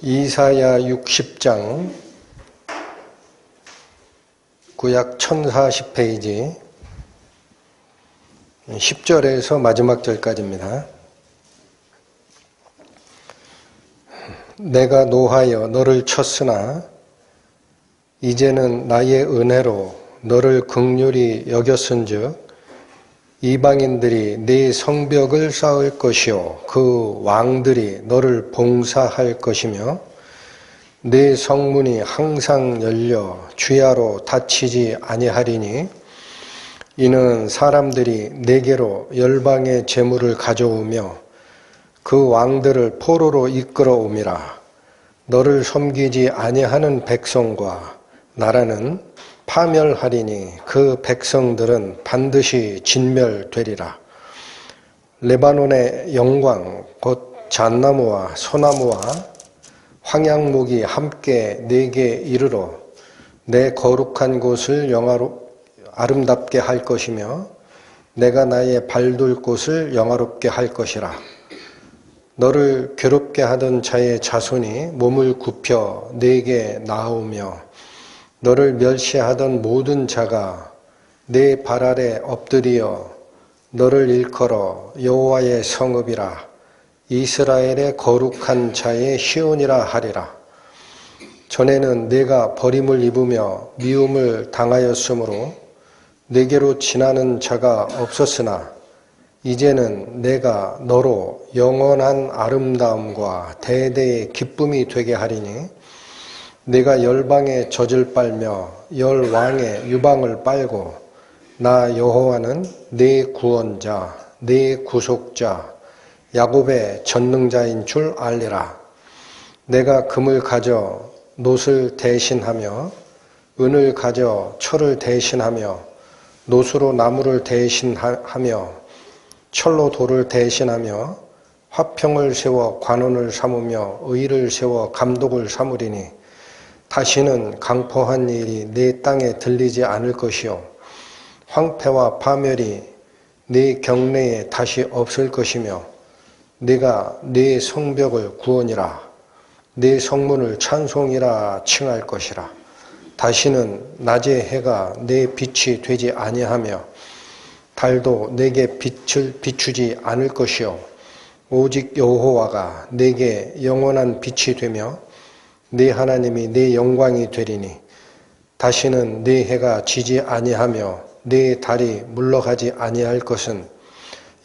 이사야 60장 구약 1040페이지 10절에서 마지막 절까지입니다. 내가 노하여 너를 쳤으나 이제는 나의 은혜로 너를 긍휼히 여겼은즉 이방인들이 네 성벽을 쌓을 것이요 그 왕들이 너를 봉사할 것이며 네 성문이 항상 열려 주야로 닫히지 아니하리니 이는 사람들이 네게로 열방의 재물을 가져오며 그 왕들을 포로로 이끌어옴이라. 너를 섬기지 아니하는 백성과 나라는 파멸하리니 그 백성들은 반드시 진멸되리라. 레바논의 영광 곧 잣나무와 소나무와 황양목이 함께 내게 이르러 내 거룩한 곳을 아름답게 할 것이며 내가 나의 발둘 곳을 영화롭게 할 것이라. 너를 괴롭게 하던 자의 자손이 몸을 굽혀 내게 나아오며 너를 멸시하던 모든 자가 내 발 아래 엎드리어 너를 일컬어 여호와의 성읍이라 이스라엘의 거룩한 자의 시온이라 하리라. 전에는 내가 버림을 입으며 미움을 당하였으므로 내게로 지나는 자가 없었으나 이제는 내가 너로 영원한 아름다움과 대대의 기쁨이 되게 하리니 내가 열방의 젖을 빨며 열왕의 유방을 빨고 나 여호와는 내 구원자, 내 구속자, 야곱의 전능자인 줄 알리라. 내가 금을 가져 놋을 대신하며 은을 가져 철을 대신하며 노수로 나무를 대신하며 철로 돌을 대신하며 화평을 세워 관원을 삼으며 의를 세워 감독을 삼으리니 다시는 강포한 일이 네 땅에 들리지 않을 것이요 황폐와 파멸이 네 경내에 다시 없을 것이며 네가 네 성벽을 구원이라 네 성문을 찬송이라 칭할 것이라. 다시는 낮의 해가 내 빛이 되지 아니하며 달도 내게 빛을 비추지 않을 것이요 오직 여호와가 내게 영원한 빛이 되며 네 하나님이 네 영광이 되리니 다시는 네 해가 지지 아니하며 네 달이 물러가지 아니할 것은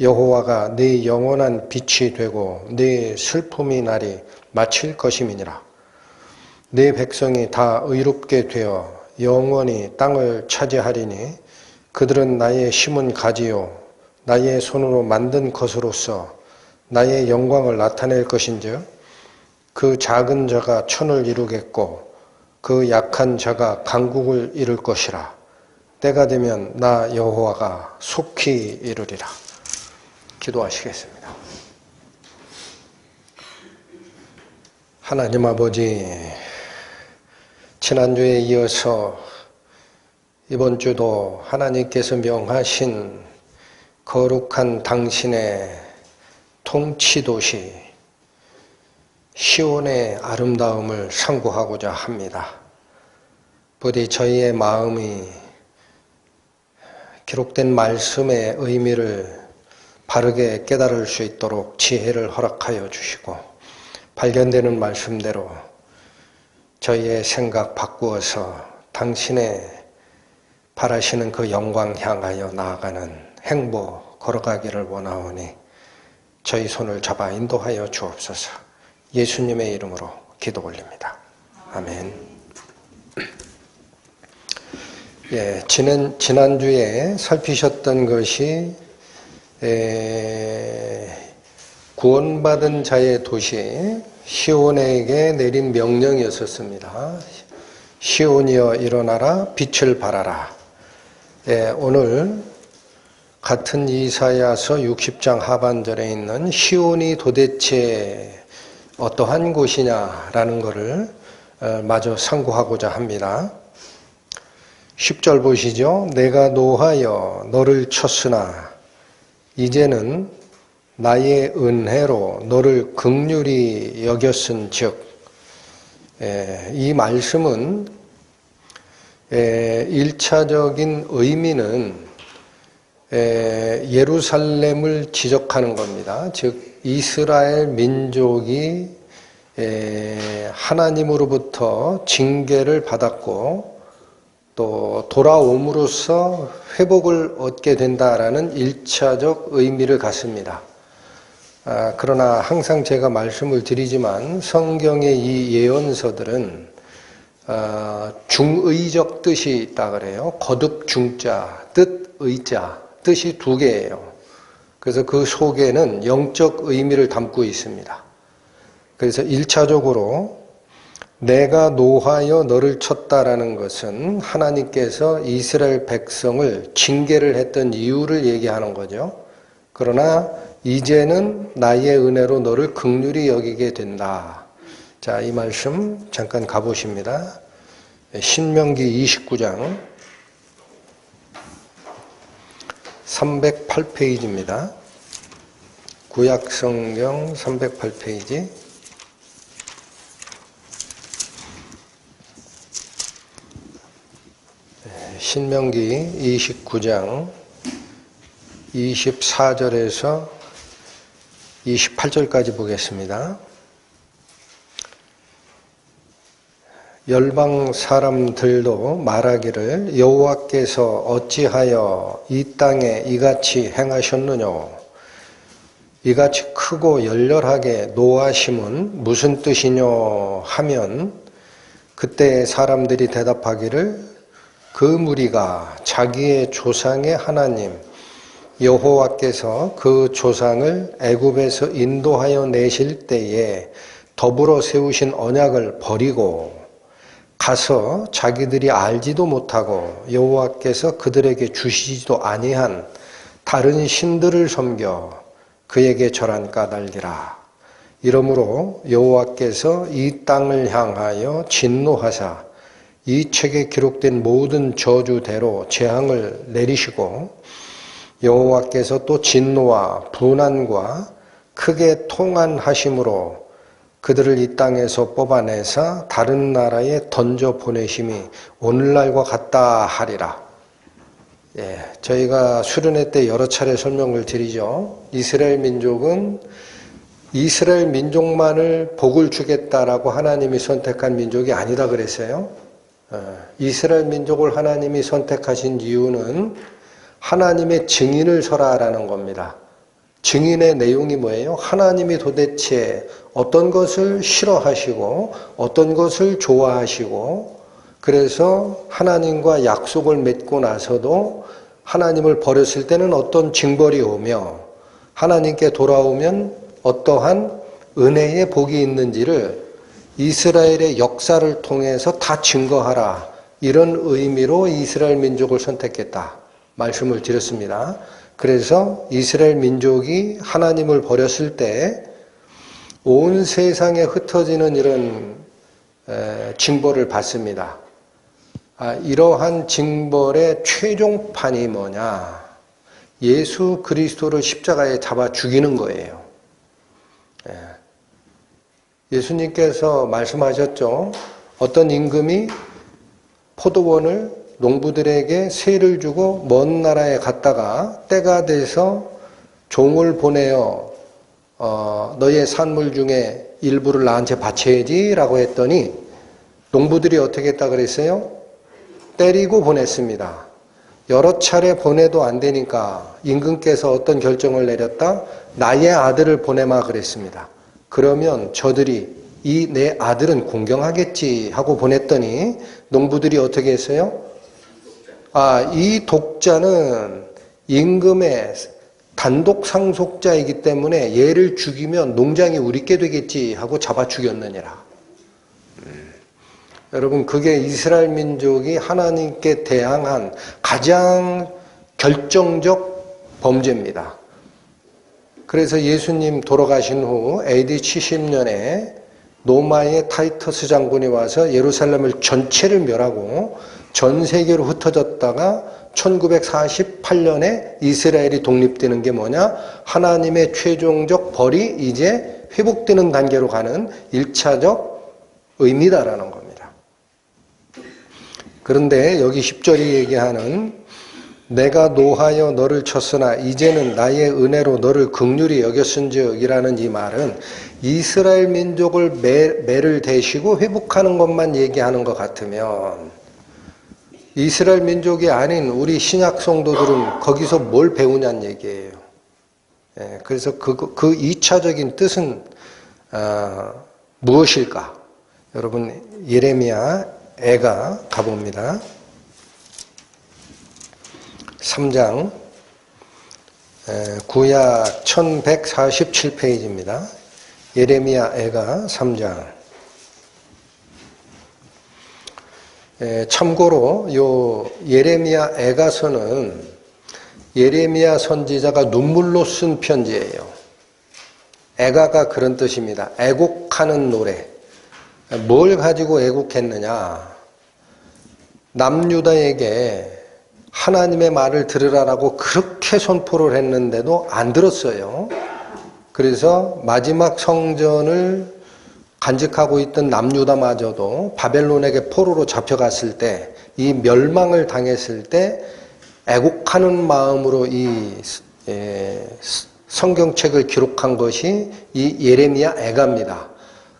여호와가 네 영원한 빛이 되고 네 슬픔이 날이 마칠 것임이니라. 네 백성이 다 의롭게 되어 영원히 땅을 차지하리니 그들은 나의 심은 가지요 나의 손으로 만든 것으로서 나의 영광을 나타낼 것인즉 그 작은 자가 천을 이루겠고 그 약한 자가 강국을 이룰 것이라. 때가 되면 나 여호와가 속히 이루리라. 기도하시겠습니다. 하나님 아버지, 지난주에 이어서 이번 주도 하나님께서 명하신 거룩한 당신의 통치도시 시온의 아름다움을 상고하고자 합니다. 부디 저희의 마음이 기록된 말씀의 의미를 바르게 깨달을 수 있도록 지혜를 허락하여 주시고 발견되는 말씀대로 저희의 생각 바꾸어서 당신의 바라시는 그 영광 향하여 나아가는 행보 걸어가기를 원하오니 저희 손을 잡아 인도하여 주옵소서. 예수님의 이름으로 기도 올립니다. 아멘. 지난주에 살피셨던 것이 구원받은 자의 도시 시온에게 내린 명령이었습니다. 시온이여 일어나라 빛을 발하라. 오늘 같은 이사야서 60장 하반절에 있는 시온이 도대체 어떠한 곳이냐라는 것을 마저 상고하고자 합니다. 10절 보시죠. 내가 노하여 너를 쳤으나 이제는 나의 은혜로 너를 긍휼히 여겼은즉 이 말씀은 1차적인 의미는 예루살렘을 지적하는 겁니다. 즉 이스라엘 민족이 하나님으로부터 징계를 받았고 또 돌아옴으로써 회복을 얻게 된다라는 1차적 의미를 갖습니다. 그러나 항상 제가 말씀을 드리지만 성경의 이 예언서들은 중의적 뜻이 있다 그래요. 거듭 중자, 뜻 의자, 뜻이 두 개예요. 그래서 그 속에는 영적 의미를 담고 있습니다. 그래서 1차적으로 내가 노하여 너를 쳤다라는 것은 하나님께서 이스라엘 백성을 징계를 했던 이유를 얘기하는 거죠. 그러나 이제는 나의 은혜로 너를 긍휼히 여기게 된다. 자, 이 말씀 잠깐 가보십니다. 신명기 29장 308페이지입니다. 구약성경 308페이지. 신명기 29장 24절에서 28절까지 보겠습니다. 열방 사람들도 말하기를 여호와께서 어찌하여 이 땅에 이같이 행하셨느냐? 이같이 크고 열렬하게 노하심은 무슨 뜻이냐 하면 그때 사람들이 대답하기를 그 무리가 자기의 조상의 하나님 여호와께서 그 조상을 애굽에서 인도하여 내실 때에 더불어 세우신 언약을 버리고 가서 자기들이 알지도 못하고 여호와께서 그들에게 주시지도 아니한 다른 신들을 섬겨 그에게 절한 까닭이라. 이러므로 여호와께서 이 땅을 향하여 진노하사 이 책에 기록된 모든 저주대로 재앙을 내리시고 여호와께서 또 진노와 분한과 크게 통한하심으로 그들을 이 땅에서 뽑아내사 다른 나라에 던져 보내심이 오늘날과 같다 하리라. 저희가 수련회 때 여러 차례 설명을 드리죠. 이스라엘 민족은 이스라엘 민족만을 복을 주겠다라고 하나님이 선택한 민족이 아니다 그랬어요. 이스라엘 민족을 하나님이 선택하신 이유는 하나님의 증인을 서라라는 겁니다. 증인의 내용이 뭐예요? 하나님이 도대체 어떤 것을 싫어하시고 어떤 것을 좋아하시고 그래서 하나님과 약속을 맺고 나서도 하나님을 버렸을 때는 어떤 징벌이 오며 하나님께 돌아오면 어떠한 은혜의 복이 있는지를 이스라엘의 역사를 통해서 다 증거하라. 이런 의미로 이스라엘 민족을 선택했다. 말씀을 드렸습니다. 그래서 이스라엘 민족이 하나님을 버렸을 때 온 세상에 흩어지는 이런 징벌을 받습니다. 이러한 징벌의 최종판이 뭐냐? 예수 그리스도를 십자가에 잡아 죽이는 거예요. 예수님께서 말씀하셨죠. 어떤 임금이 포도원을 농부들에게 세를 주고 먼 나라에 갔다가 때가 돼서 종을 보내어 너의 산물 중에 일부를 나한테 바쳐야지 라고 했더니 농부들이 어떻게 했다 그랬어요? 때리고 보냈습니다. 여러 차례 보내도 안 되니까 임금께서 어떤 결정을 내렸다? 나의 아들을 보내마 그랬습니다. 그러면 저들이 이 내 아들은 공경하겠지 하고 보냈더니 농부들이 어떻게 했어요? 이 독자는 임금의 단독 상속자이기 때문에 얘를 죽이면 농장이 우리께 되겠지 하고 잡아 죽였느니라. 여러분, 그게 이스라엘 민족이 하나님께 대항한 가장 결정적 범죄입니다. 그래서 예수님 돌아가신 후 AD 70년에 로마의 타이터스 장군이 와서 예루살렘을 전체를 멸하고 전 세계로 흩어졌다가 1948년에 이스라엘이 독립되는 게 뭐냐? 하나님의 최종적 벌이 이제 회복되는 단계로 가는 1차적 의미다라는 겁니다. 그런데 여기 10절이 얘기하는 내가 노하여 너를 쳤으나 이제는 나의 은혜로 너를 긍휼히 여겼은지이라는 이 말은 이스라엘 민족을 매를 대시고 회복하는 것만 얘기하는 것 같으면 이스라엘 민족이 아닌 우리 신약 성도들은 거기서 뭘 배우냐는 얘기예요. 그래서 그 2차적인 뜻은 무엇일까? 여러분 예레미야 애가 가봅니다. 3장 구약 1147페이지입니다. 예레미야 애가 3장. 참고로 요 예레미야 애가서는 예레미야 선지자가 눈물로 쓴 편지예요. 애가가 그런 뜻입니다. 애곡하는 노래. 뭘 가지고 애곡했느냐? 남유다에게 하나님의 말을 들으라라고 그렇게 선포를 했는데도 안 들었어요. 그래서 마지막 성전을 간직하고 있던 남유다마저도 바벨론에게 포로로 잡혀갔을 때, 이 멸망을 당했을 때 애곡하는 마음으로 이 성경책을 기록한 것이 이 예레미야 애가입니다.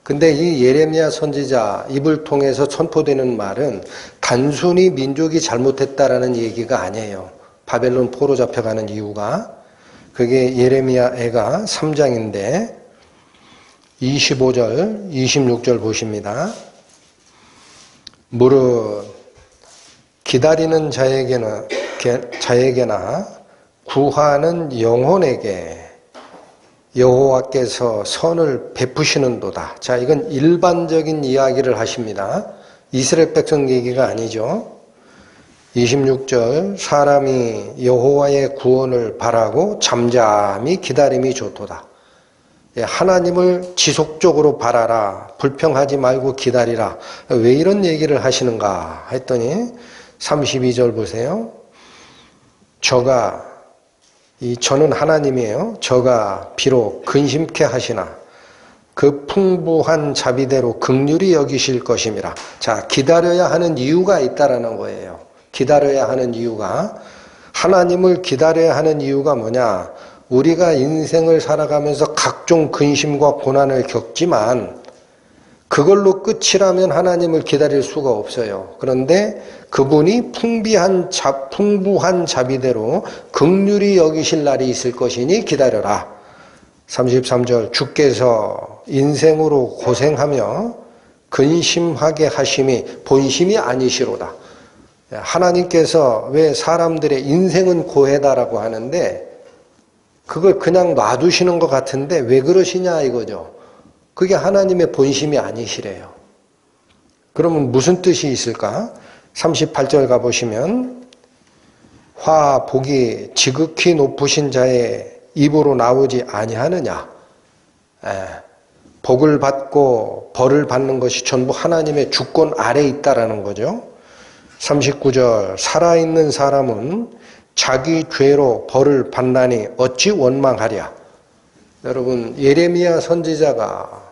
근데 이 예레미야 선지자 입을 통해서 선포되는 말은 단순히 민족이 잘못했다라는 얘기가 아니에요. 바벨론 포로 잡혀가는 이유가. 그게 예레미야 애가 3장인데 25절, 26절 보십니다. 무릇 기다리는 자에게나 구하는 영혼에게 여호와께서 선을 베푸시는도다. 자, 이건 일반적인 이야기를 하십니다. 이스라엘 백성 얘기가 아니죠. 26절 사람이 여호와의 구원을 바라고 잠잠히 기다림이 좋도다. 하나님을 지속적으로 바라라. 불평하지 말고 기다리라. 왜 이런 얘기를 하시는가 했더니 32절 보세요. 저는 하나님이에요. 저가 비록 근심케 하시나 그 풍부한 자비대로 긍휼히 여기실 것임이라. 자, 기다려야 하는 이유가 있다라는 거예요. 기다려야 하는 이유가. 하나님을 기다려야 하는 이유가 뭐냐? 우리가 인생을 살아가면서 각종 근심과 고난을 겪지만 그걸로 끝이라면 하나님을 기다릴 수가 없어요. 그런데 그분이 풍부한 자비대로 긍휼히 여기실 날이 있을 것이니 기다려라. 33절 주께서 인생으로 고생하며 근심하게 하심이 본심이 아니시로다. 하나님께서 왜 사람들의 인생은 고해다라고 하는데 그걸 그냥 놔두시는 것 같은데 왜 그러시냐 이거죠. 그게 하나님의 본심이 아니시래요. 그러면 무슨 뜻이 있을까? 38절 가보시면 화 복이 지극히 높으신 자의 입으로 나오지 아니하느냐. 복을 받고 벌을 받는 것이 전부 하나님의 주권 아래에 있다라는 거죠. 39절 살아있는 사람은 자기 죄로 벌을 받나니 어찌 원망하랴. 여러분 예레미야 선지자가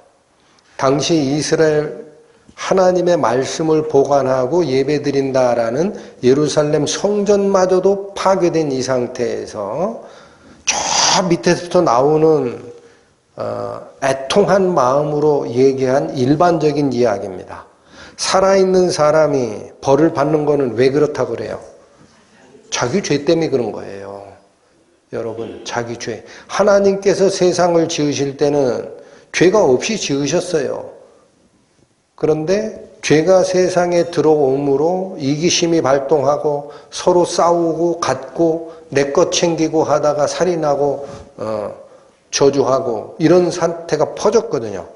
당시 이스라엘 하나님의 말씀을 보관하고 예배드린다라는 예루살렘 성전마저도 파괴된 이 상태에서 저 밑에서부터 나오는 애통한 마음으로 얘기한 일반적인 이야기입니다. 살아있는 사람이 벌을 받는 거는 왜 그렇다고 그래요? 자기 죄 때문에 그런 거예요. 여러분 자기 죄. 하나님께서 세상을 지으실 때는 죄가 없이 지으셨어요. 그런데 죄가 세상에 들어옴으로 이기심이 발동하고 서로 싸우고 갖고 내 것 챙기고 하다가 살인하고 저주하고 이런 상태가 퍼졌거든요.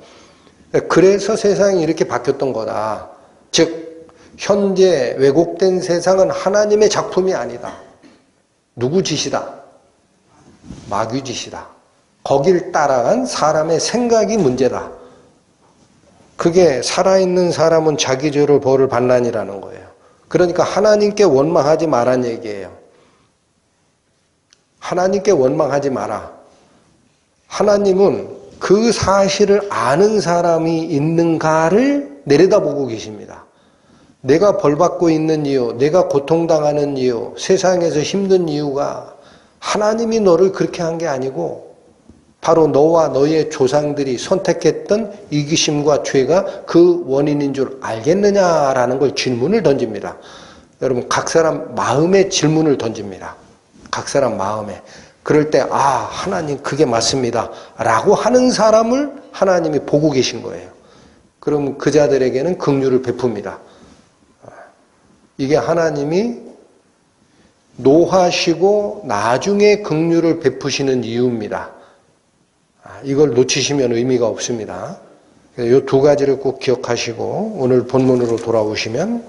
그래서 세상이 이렇게 바뀌었던 거다. 즉 현재 왜곡된 세상은 하나님의 작품이 아니다. 누구 짓이다? 마귀 짓이다. 거길 따라간 사람의 생각이 문제다. 그게 살아있는 사람은 자기 죄를 벌을 받나니라는 거예요. 그러니까 하나님께 원망하지 말란 얘기예요. 하나님께 원망하지 마라. 하나님은 그 사실을 아는 사람이 있는가를 내려다보고 계십니다. 내가 벌받고 있는 이유, 내가 고통당하는 이유, 세상에서 힘든 이유가 하나님이 너를 그렇게 한 게 아니고 바로 너와 너의 조상들이 선택했던 이기심과 죄가 그 원인인 줄 알겠느냐라는 걸 질문을 던집니다. 여러분, 각 사람 마음에 질문을 던집니다. 각 사람 마음에. 그럴 때 하나님 그게 맞습니다 라고 하는 사람을 하나님이 보고 계신 거예요. 그럼 그 자들에게는 긍휼을 베풉니다. 이게 하나님이 노하시고 나중에 긍휼을 베푸시는 이유입니다. 이걸 놓치시면 의미가 없습니다. 이 두 가지를 꼭 기억하시고 오늘 본문으로 돌아오시면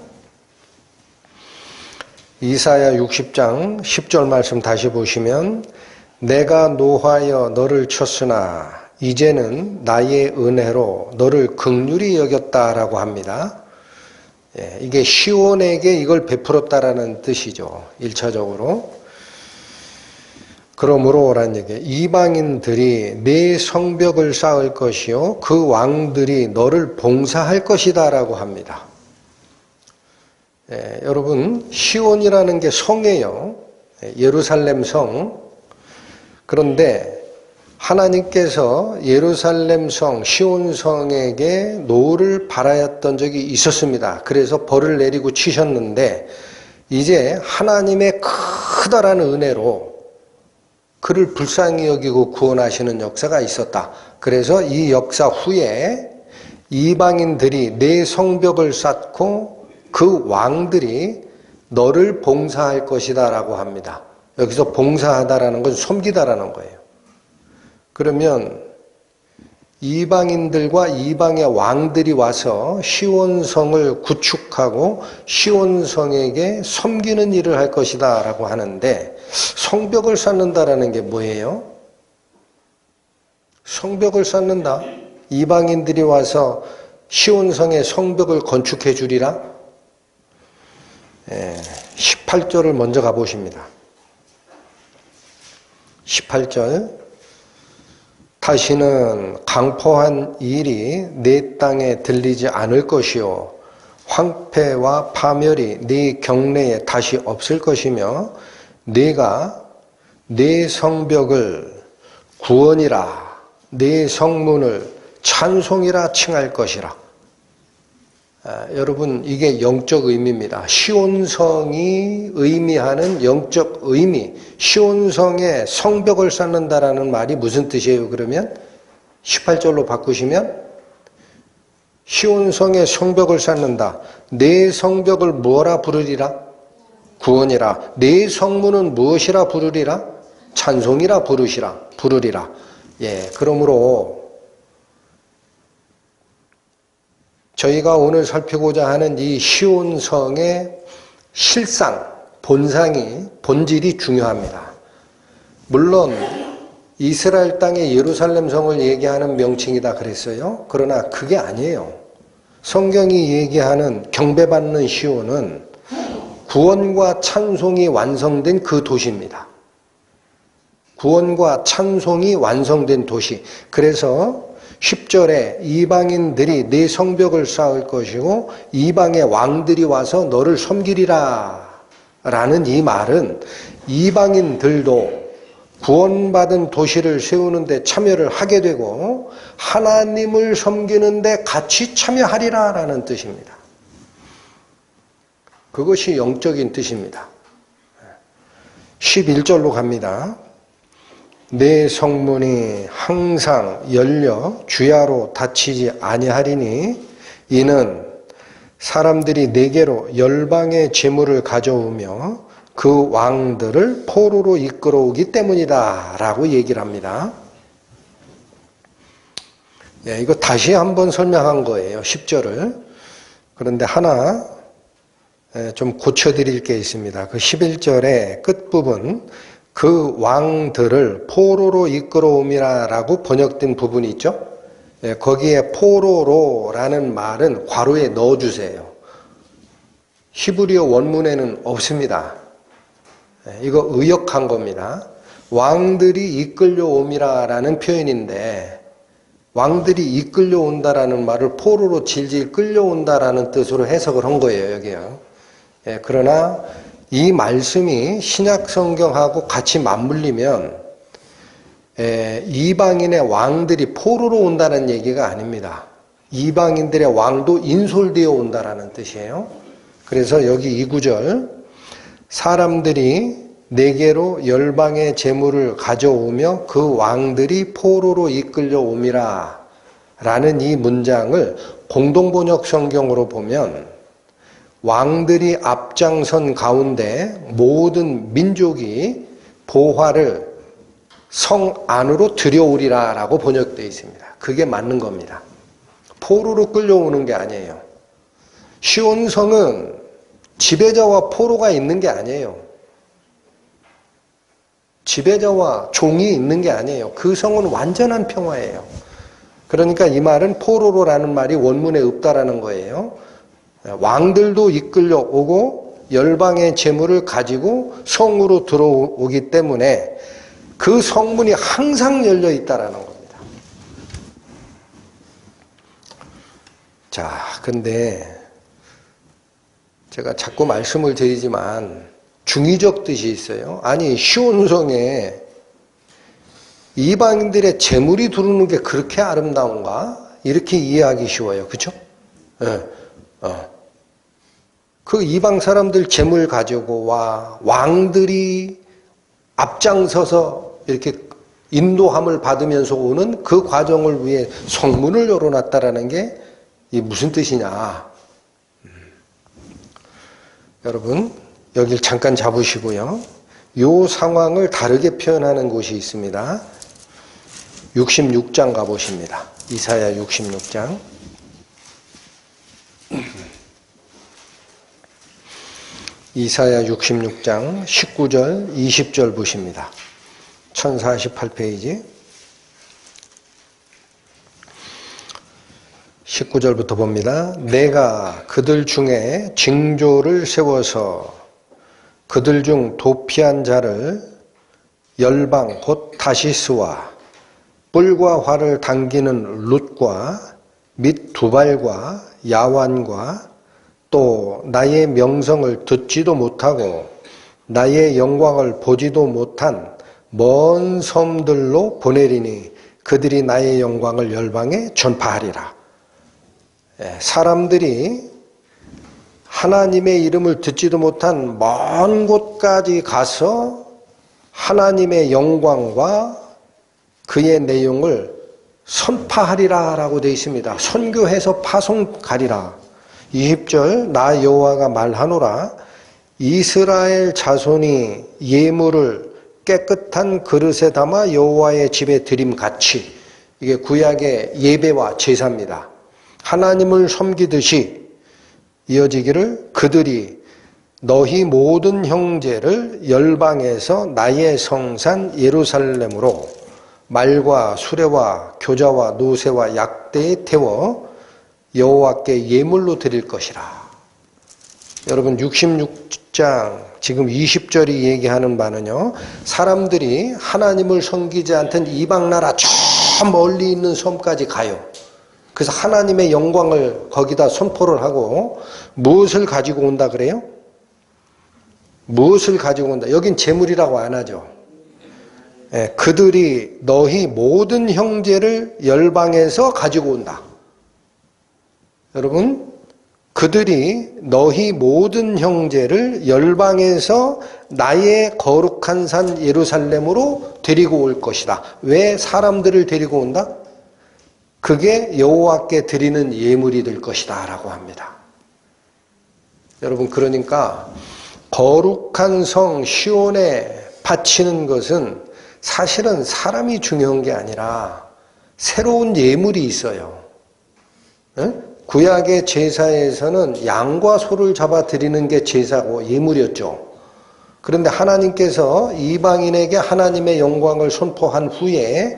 이사야 60장 10절 말씀 다시 보시면 내가 노하여 너를 쳤으나 이제는 나의 은혜로 너를 긍휼히 여겼다라고 합니다. 이게 시온에게 이걸 베풀었다라는 뜻이죠. 1차적으로. 그러므로 라는 얘기예요. 이방인들이 내 성벽을 쌓을 것이요 그 왕들이 너를 봉사할 것이다 라고 합니다. 여러분, 시온이라는 게 성이에요. 예루살렘 성. 그런데 하나님께서 예루살렘 성, 시온 성에게 노를 바라였던 적이 있었습니다. 그래서 벌을 내리고 치셨는데 이제 하나님의 크다란 은혜로 그를 불쌍히 여기고 구원하시는 역사가 있었다. 그래서 이 역사 후에 이방인들이 내 성벽을 쌓고 그 왕들이 너를 봉사할 것이다 라고 합니다. 여기서 봉사하다라는 건 섬기다라는 거예요. 그러면 이방인들과 이방의 왕들이 와서 시온성을 구축하고 시온성에게 섬기는 일을 할 것이다 라고 하는데 성벽을 쌓는다라는 게 뭐예요? 성벽을 쌓는다. 이방인들이 와서 시온성의 성벽을 건축해 주리라. 18절을 먼저 가보십니다. 18절 다시는 강포한 일이 내 땅에 들리지 않을 것이요 황폐와 파멸이 네 경내에 다시 없을 것이며 네가 네 성벽을 구원이라 네 성문을 찬송이라 칭할 것이라. 여러분, 이게 영적 의미입니다. 시온성이 의미하는 영적 의미, 시온성에 성벽을 쌓는다라는 말이 무슨 뜻이에요? 그러면 18절로 바꾸시면 시온성에 성벽을 쌓는다. 내 성벽을 뭐라 부르리라? 구원이라. 내 성문은 무엇이라 부르리라? 찬송이라 부르리라. 그러므로 저희가 오늘 살피고자 하는 이 시온성의 실상, 본질이 중요합니다. 물론 이스라엘 땅의 예루살렘 성을 얘기하는 명칭이다 그랬어요. 그러나 그게 아니에요. 성경이 얘기하는 경배받는 시온은 구원과 찬송이 완성된 그 도시입니다. 구원과 찬송이 완성된 도시. 그래서 10절에 이방인들이 내 성벽을 쌓을 것이고 이방의 왕들이 와서 너를 섬기리라 라는 이 말은 이방인들도 구원받은 도시를 세우는데 참여를 하게 되고 하나님을 섬기는데 같이 참여하리라 라는 뜻입니다. 그것이 영적인 뜻입니다. 11절로 갑니다. 내 성문이 항상 열려 주야로 닫히지 아니하리니 이는 사람들이 내게로 열방의 재물을 가져오며 그 왕들을 포로로 이끌어오기 때문이다 라고 얘기를 합니다. 이거 다시 한번 설명한 거예요. 10절을. 그런데 하나 좀 고쳐드릴 게 있습니다. 그 11절의 끝부분 그 왕들을 포로로 이끌어옴이라고 번역된 부분이 있죠. 거기에 포로로라는 말은 괄호에 넣어주세요. 히브리어 원문에는 없습니다. 이거 의역한 겁니다. 왕들이 이끌려옴이라는 표현인데 왕들이 이끌려 온다라는 말을 포로로 질질 끌려온다라는 뜻으로 해석을 한 거예요, 여기요. 예, 그러나 이 말씀이 신약 성경하고 같이 맞물리면 이방인의 왕들이 포로로 온다는 얘기가 아닙니다. 이방인들의 왕도 인솔되어 온다라는 뜻이에요. 그래서 여기 이 구절, 사람들이 내게로 열방의 재물을 가져오며 그 왕들이 포로로 이끌려 옴이라 라는 이 문장을 공동번역 성경으로 보면 왕들이 앞장선 가운데 모든 민족이 보화를 성 안으로 들여오리라 라고 번역되어 있습니다. 그게 맞는 겁니다. 포로로 끌려오는 게 아니에요. 시온성은 지배자와 포로가 있는 게 아니에요. 지배자와 종이 있는 게 아니에요. 그 성은 완전한 평화예요. 그러니까 이 말은 포로로라는 말이 원문에 없다라는 거예요. 왕들도 이끌려오고 열방의 재물을 가지고 성으로 들어오기 때문에 그 성문이 항상 열려 있다라는 겁니다. 자, 근데 제가 자꾸 말씀을 드리지만 중의적 뜻이 있어요. 아니, 시온성에 이방인들의 재물이 들어오는 게 그렇게 아름다운가? 이렇게 이해하기 쉬워요. 그렇죠? 네. 그 이방 사람들 재물 가지고 와 왕들이 앞장서서 이렇게 인도함을 받으면서 오는 그 과정을 위해 성문을 열어놨다라는 게 이 무슨 뜻이냐? 여러분 여길 잠깐 잡으시고요. 이 상황을 다르게 표현하는 곳이 있습니다. 66장 가보십니다. 이사야 66장. 이사야 66장 19절 20절 보십니다. 1048페이지 19절부터 봅니다. 내가 그들 중에 징조를 세워서 그들 중 도피한 자를 열방 곧 다시스와 뿔과 활을 당기는 룻과 및 두발과 야완과 또 나의 명성을 듣지도 못하고 나의 영광을 보지도 못한 먼 섬들로 보내리니 그들이 나의 영광을 열방에 전파하리라. 사람들이 하나님의 이름을 듣지도 못한 먼 곳까지 가서 하나님의 영광과 그의 내용을 선파하리라 라고 되어 있습니다. 선교해서 파송가리라. 20절 나 여호와가 말하노라 이스라엘 자손이 예물을 깨끗한 그릇에 담아 여호와의 집에 드림같이 이게 구약의 예배와 제사입니다. 하나님을 섬기듯이 이어지기를 그들이 너희 모든 형제를 열방에서 나의 성산 예루살렘으로 말과 수레와 교자와 노새와 약대에 태워 여호와께 예물로 드릴 것이라. 여러분 66장 지금 20절이 얘기하는 바는요. 사람들이 하나님을 섬기지 않던 이방나라 저 멀리 있는 섬까지 가요. 그래서 하나님의 영광을 거기다 선포를 하고 무엇을 가지고 온다 그래요? 무엇을 가지고 온다? 여긴 재물이라고 안 하죠. 그들이 너희 모든 형제를 열방에서 가지고 온다. 여러분, 그들이 너희 모든 형제를 열방에서 나의 거룩한 산 예루살렘으로 데리고 올 것이다. 왜 사람들을 데리고 온다? 그게 여호와께 드리는 예물이 될 것이다 라고 합니다. 여러분 그러니까 거룩한 성 시온에 바치는 것은 사실은 사람이 중요한 게 아니라 새로운 예물이 있어요. 구약의 제사에서는 양과 소를 잡아 드리는 게 제사고 예물이었죠. 그런데 하나님께서 이방인에게 하나님의 영광을 선포한 후에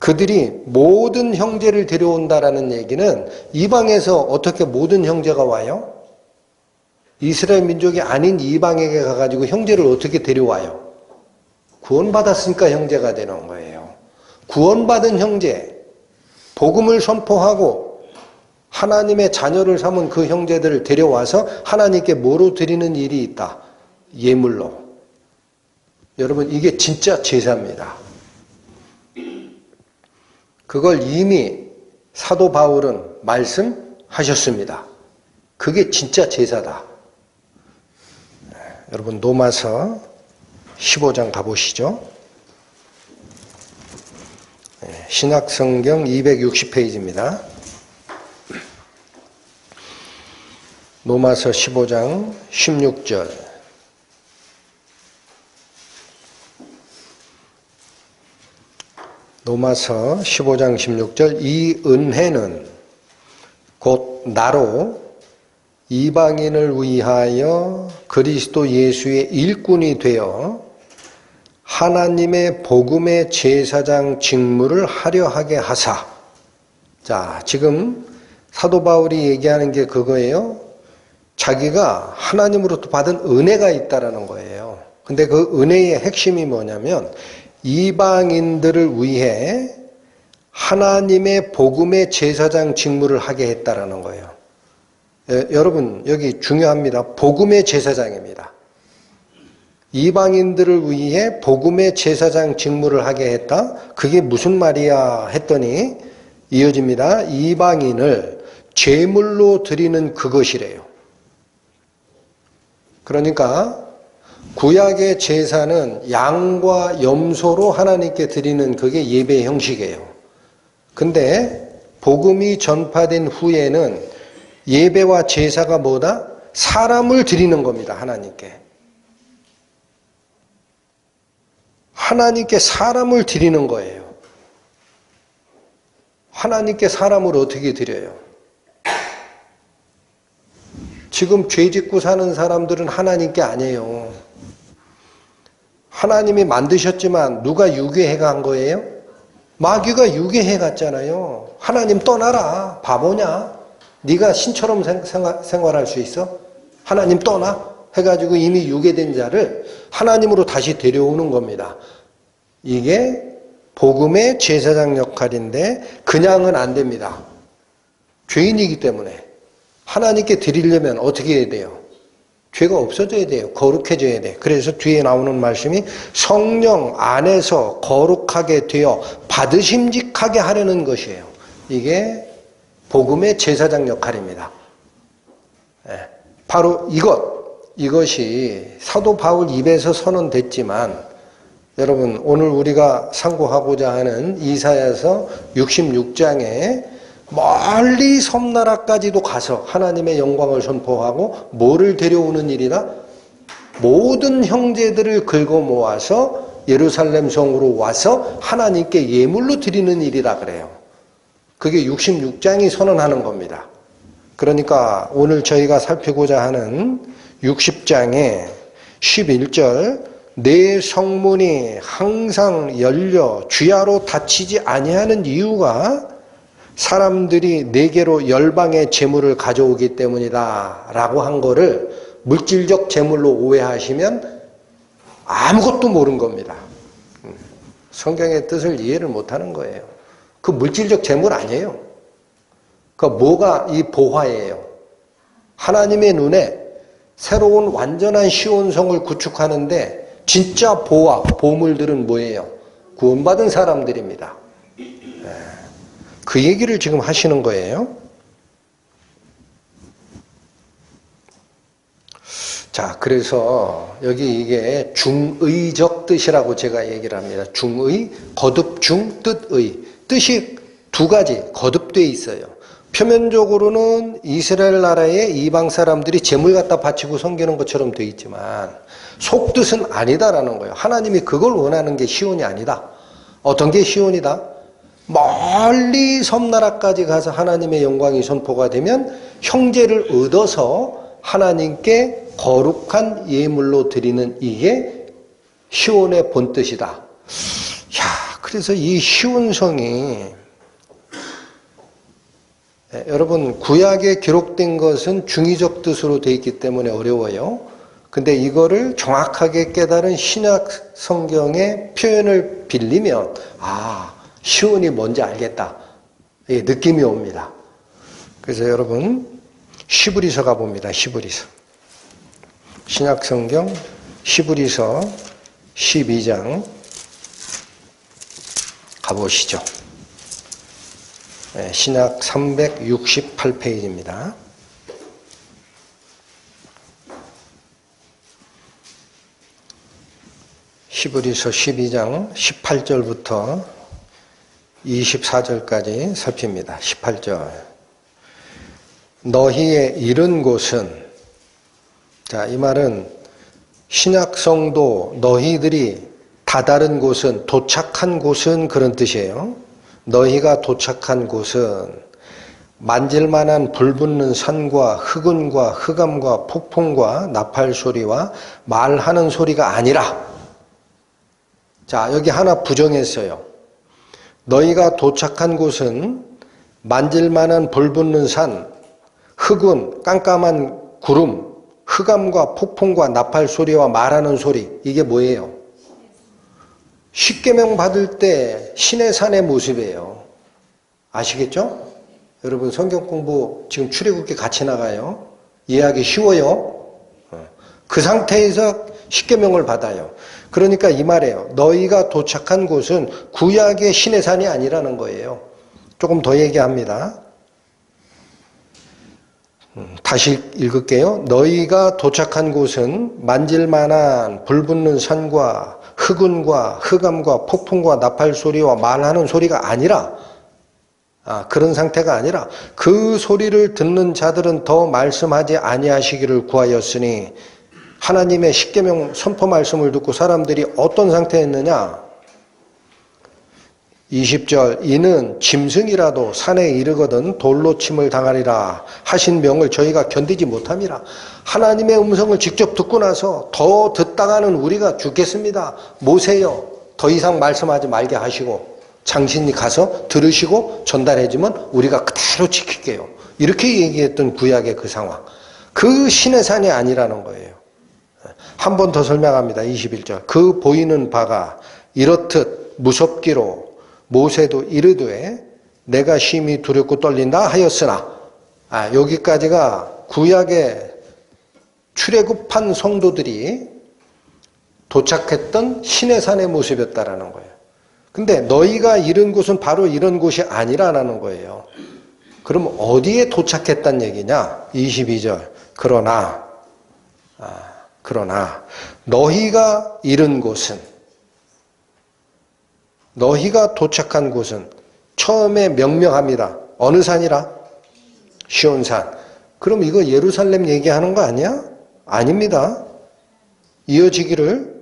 그들이 모든 형제를 데려온다라는 얘기는 이방에서 어떻게 모든 형제가 와요? 이스라엘 민족이 아닌 이방에게 가가지고 형제를 어떻게 데려와요? 구원받았으니까 형제가 되는 거예요. 구원받은 형제, 복음을 선포하고 하나님의 자녀를 삼은 그 형제들을 데려와서 하나님께 뭐로 드리는 일이 있다? 예물로. 여러분, 이게 진짜 제사입니다. 그걸 이미 사도 바울은 말씀하셨습니다. 그게 진짜 제사다. 여러분, 로마서 15장 가보시죠. 신약성경 260페이지입니다. 로마서 15장 16절. 로마서 15장 16절. 이 은혜는 곧 나로 이방인을 위하여 그리스도 예수의 일꾼이 되어 하나님의 복음의 제사장 직무를 하려 하게 하사. 자, 지금 사도 바울이 얘기하는 게 그거예요. 자기가 하나님으로부터 받은 은혜가 있다라는 거예요. 근데 그 은혜의 핵심이 뭐냐면 이방인들을 위해 하나님의 복음의 제사장 직무를 하게 했다라는 거예요. 여러분, 여기 중요합니다. 복음의 제사장입니다. 이방인들을 위해 복음의 제사장 직무를 하게 했다? 그게 무슨 말이야 했더니 이어집니다. 이방인을 제물로 드리는 그것이래요. 그러니까 구약의 제사는 양과 염소로 하나님께 드리는 그게 예배의 형식이에요. 근데 복음이 전파된 후에는 예배와 제사가 뭐다? 사람을 드리는 겁니다. 하나님께. 하나님께 사람을 드리는 거예요. 하나님께 사람을 어떻게 드려요? 지금 죄 짓고 사는 사람들은 하나님께 아니에요. 하나님이 만드셨지만 누가 유괴해 간 거예요? 마귀가 유괴해 갔잖아요. 하나님 떠나라. 바보냐? 네가 신처럼 생활할 수 있어? 하나님 떠나? 해가지고 이미 유괴된 자를 하나님으로 다시 데려오는 겁니다. 이게 복음의 제사장 역할인데 그냥은 안 됩니다. 죄인이기 때문에. 하나님께 드리려면 어떻게 해야 돼요? 죄가 없어져야 돼요. 거룩해져야 돼요. 그래서 뒤에 나오는 말씀이 성령 안에서 거룩하게 되어 받으심직하게 하려는 것이에요. 이게 복음의 제사장 역할입니다. 바로 이것이 사도 바울 입에서 선언됐지만 여러분, 오늘 우리가 상고하고자 하는 이사야서 66장에 멀리 섬나라까지도 가서 하나님의 영광을 선포하고 뭐를 데려오는 일이다? 모든 형제들을 긁어 모아서 예루살렘 성으로 와서 하나님께 예물로 드리는 일이라 그래요. 그게 66장이 선언하는 겁니다. 그러니까 오늘 저희가 살피고자 하는 60장의 11절 내 성문이 항상 열려 주야로 닫히지 아니하는 이유가 사람들이 내게로 열방의 재물을 가져오기 때문이다 라고 한 거를 물질적 재물로 오해하시면 아무것도 모르는 겁니다. 성경의 뜻을 이해를 못하는 거예요. 그 물질적 재물 아니에요. 그 뭐가 이 보화예요. 하나님의 눈에 새로운 완전한 시온성을 구축하는데 진짜 보화, 보물들은 뭐예요? 구원받은 사람들입니다. 그 얘기를 지금 하시는 거예요. 자, 그래서 여기 이게 중의적 뜻이라고 제가 얘기를 합니다. 중의, 거듭, 중, 뜻의. 뜻이 두 가지 거듭되어 있어요. 표면적으로는 이스라엘 나라의 이방 사람들이 재물 갖다 바치고 섬기는 것처럼 되어 있지만 속뜻은 아니다라는 거예요. 하나님이 그걸 원하는 게 시온이 아니다. 어떤 게 시온이다? 멀리 섬나라까지 가서 하나님의 영광이 선포가 되면 형제를 얻어서 하나님께 거룩한 예물로 드리는 이게 시온의 본뜻이다. 야, 그래서 이 시온성이 여러분 구약에 기록된 것은 중의적 뜻으로 되어 있기 때문에 어려워요. 근데 이거를 정확하게 깨달은 신약 성경의 표현을 빌리면 시온이 뭔지 알겠다. 예, 느낌이 옵니다. 그래서 여러분 히브리서 가봅니다. 히브리서. 신약성경 히브리서 12장 가보시죠. 네, 신약 368페이지입니다. 히브리서 12장 18절부터 24절까지 살핍니다. 18절. 너희의 이른 곳은, 자, 이 말은 신약 성도 너희들이 다다른 곳은, 도착한 곳은 그런 뜻이에요. 너희가 도착한 곳은 만질만한 불붙는 산과 흑운과 흑암과 폭풍과 나팔 소리와 말하는 소리가 아니라, 자, 여기 하나 부정했어요. 너희가 도착한 곳은 만질만한 불붙는 산, 흑운, 깜깜한 구름, 흑암과 폭풍과 나팔 소리와 말하는 소리, 이게 뭐예요? 십계명 받을 때 신의 산의 모습이에요. 아시겠죠? 여러분 성경 공부 지금 출애굽기 같이 나가요. 이해하기 쉬워요. 그 상태에서 십계명을 받아요. 그러니까 이 말이에요. 너희가 도착한 곳은 구약의 신의 산이 아니라는 거예요. 조금 더 얘기합니다. 다시 읽을게요. 너희가 도착한 곳은 만질만한 불붙는 산과 흑운과 흑암과 폭풍과 나팔 소리와 말하는 소리가 아니라, 그런 상태가 아니라 그 소리를 듣는 자들은 더 말씀하지 아니하시기를 구하였으니, 하나님의 십계명 선포 말씀을 듣고 사람들이 어떤 상태였느냐? 20절. 이는 짐승이라도 산에 이르거든 돌로 침을 당하리라 하신 명을 저희가 견디지 못함이라. 하나님의 음성을 직접 듣고 나서 더 듣다가는 우리가 죽겠습니다. 모세여, 더 이상 말씀하지 말게 하시고 당신이 가서 들으시고 전달해주면 우리가 그대로 지킬게요. 이렇게 얘기했던 구약의 그 상황. 그 신의 산이 아니라는 거예요. 한 번 더 설명합니다. 21절. 그 보이는 바가 이렇듯 무섭기로 모세도 이르되 내가 심히 두렵고 떨린다 하였으나, 여기까지가 구약의 출애굽한 성도들이 도착했던 신의 산의 모습이었다라는 거예요. 근데 너희가 이른 곳은 바로 이런 곳이 아니라는 거예요. 그럼 어디에 도착했단 얘기냐? 22절. 그러나 너희가 이른 곳은, 너희가 도착한 곳은 처음에 명명합니다. 어느 산이라? 시온산. 그럼 이거 예루살렘 얘기하는 거 아니야? 아닙니다. 이어지기를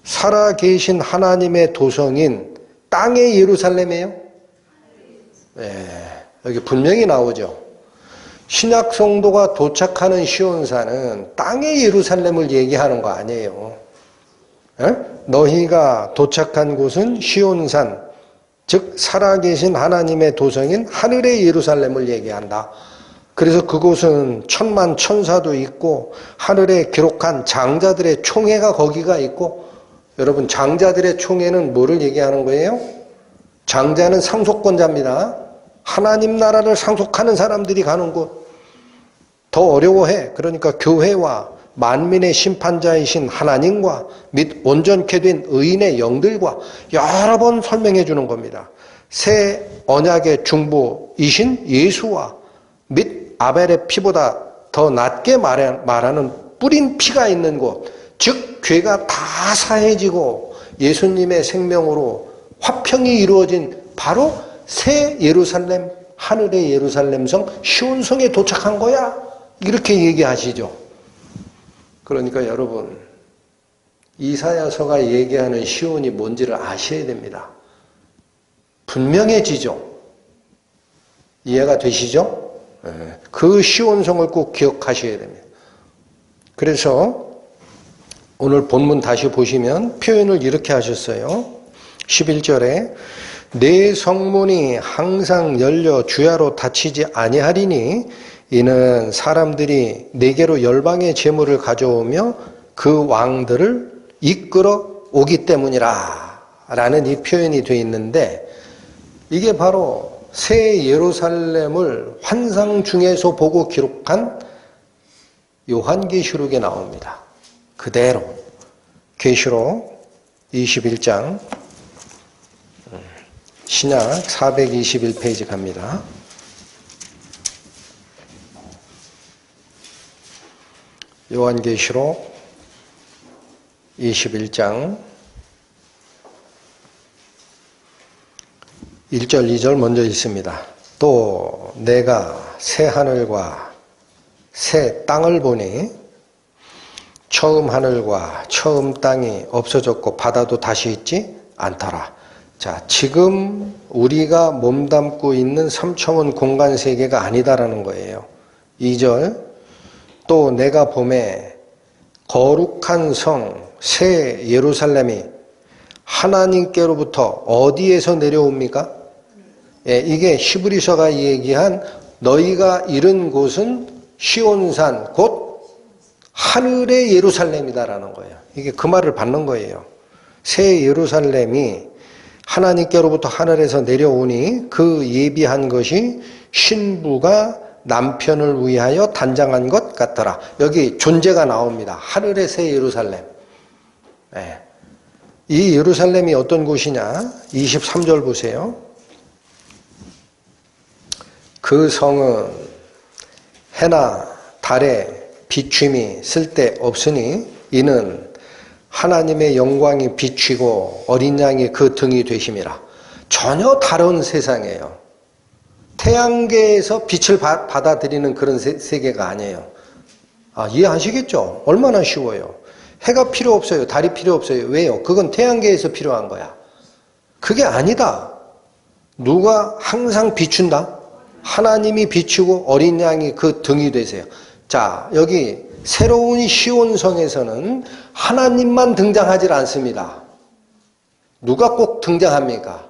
살아계신 하나님의 도성인 땅의 예루살렘이에요. 네, 여기 분명히 나오죠. 신약 성도가 도착하는 시온산은 땅의 예루살렘을 얘기하는 거 아니에요. 에? 너희가 도착한 곳은 시온산, 즉 살아계신 하나님의 도성인 하늘의 예루살렘을 얘기한다. 그래서 그곳은 천만 천사도 있고 하늘에 기록한 장자들의 총회가 거기가 있고, 여러분 장자들의 총회는 뭐를 얘기하는 거예요? 장자는 상속권자입니다. 하나님 나라를 상속하는 사람들이 가는 곳. 더 어려워해. 그러니까 교회와 만민의 심판자이신 하나님과 및 온전케 된 의인의 영들과 여러 번 설명해 주는 겁니다. 새 언약의 중보이신 예수와 및 아벨의 피보다 더 낮게 말하는 뿌린 피가 있는 곳, 즉 죄가 다 사해지고 예수님의 생명으로 화평이 이루어진 바로 새 예루살렘, 하늘의 예루살렘성 시온성에 도착한 거야. 이렇게 얘기하시죠. 그러니까 여러분, 이사야서가 얘기하는 시온이 뭔지를 아셔야 됩니다. 분명해지죠. 이해가 되시죠? 그 시온성을 꼭 기억하셔야 됩니다. 그래서 오늘 본문 다시 보시면 표현을 이렇게 하셨어요. 11절에 내 성문이 항상 열려 주야로 닫히지 아니하리니 이는 사람들이 내게로 열방의 재물을 가져오며 그 왕들을 이끌어 오기 때문이라 라는 이 표현이 되어 있는데, 이게 바로 새 예루살렘을 환상 중에서 보고 기록한 요한계시록에 나옵니다. 그대로 계시록 21장 신약 421페이지 갑니다. 요한계시록 21장 1절 2절 먼저 있습니다. 또 내가 새 하늘과 새 땅을 보니 처음 하늘과 처음 땅이 없어졌고 바다도 다시 있지 않더라. 자, 지금 우리가 몸담고 있는 삼천원 공간 세계가 아니다라는 거예요. 2절 또 내가 보매 거룩한 성 새 예루살렘이 하나님께로부터 어디에서 내려옵니까? 예, 이게 히브리서가 얘기한 너희가 이른 곳은 시온산 곧 하늘의 예루살렘이다라는 거예요. 이게 그 말을 받는 거예요. 새 예루살렘이 하나님께로부터 하늘에서 내려오니 그 예비한 것이 신부가 남편을 위하여 단장한 것 같더라. 여기 존재가 나옵니다. 하늘의 새 예루살렘. 네. 이 예루살렘이 어떤 곳이냐? 23절 보세요. 그 성은 해나 달에 비춤이 쓸데없으니 이는 하나님의 영광이 비추고 어린 양이 그 등이 되심이라. 전혀 다른 세상이에요. 태양계에서 빛을 받아들이는 그런 세계가 아니에요. 이해하시겠죠? 얼마나 쉬워요. 해가 필요 없어요. 달이 필요 없어요. 왜요? 그건 태양계에서 필요한 거야. 그게 아니다. 누가 항상 비춘다? 하나님이 비추고 어린 양이 그 등이 되세요. 자, 여기 새로운 시온성에서는 하나님만 등장하지 않습니다. 누가 꼭 등장합니까?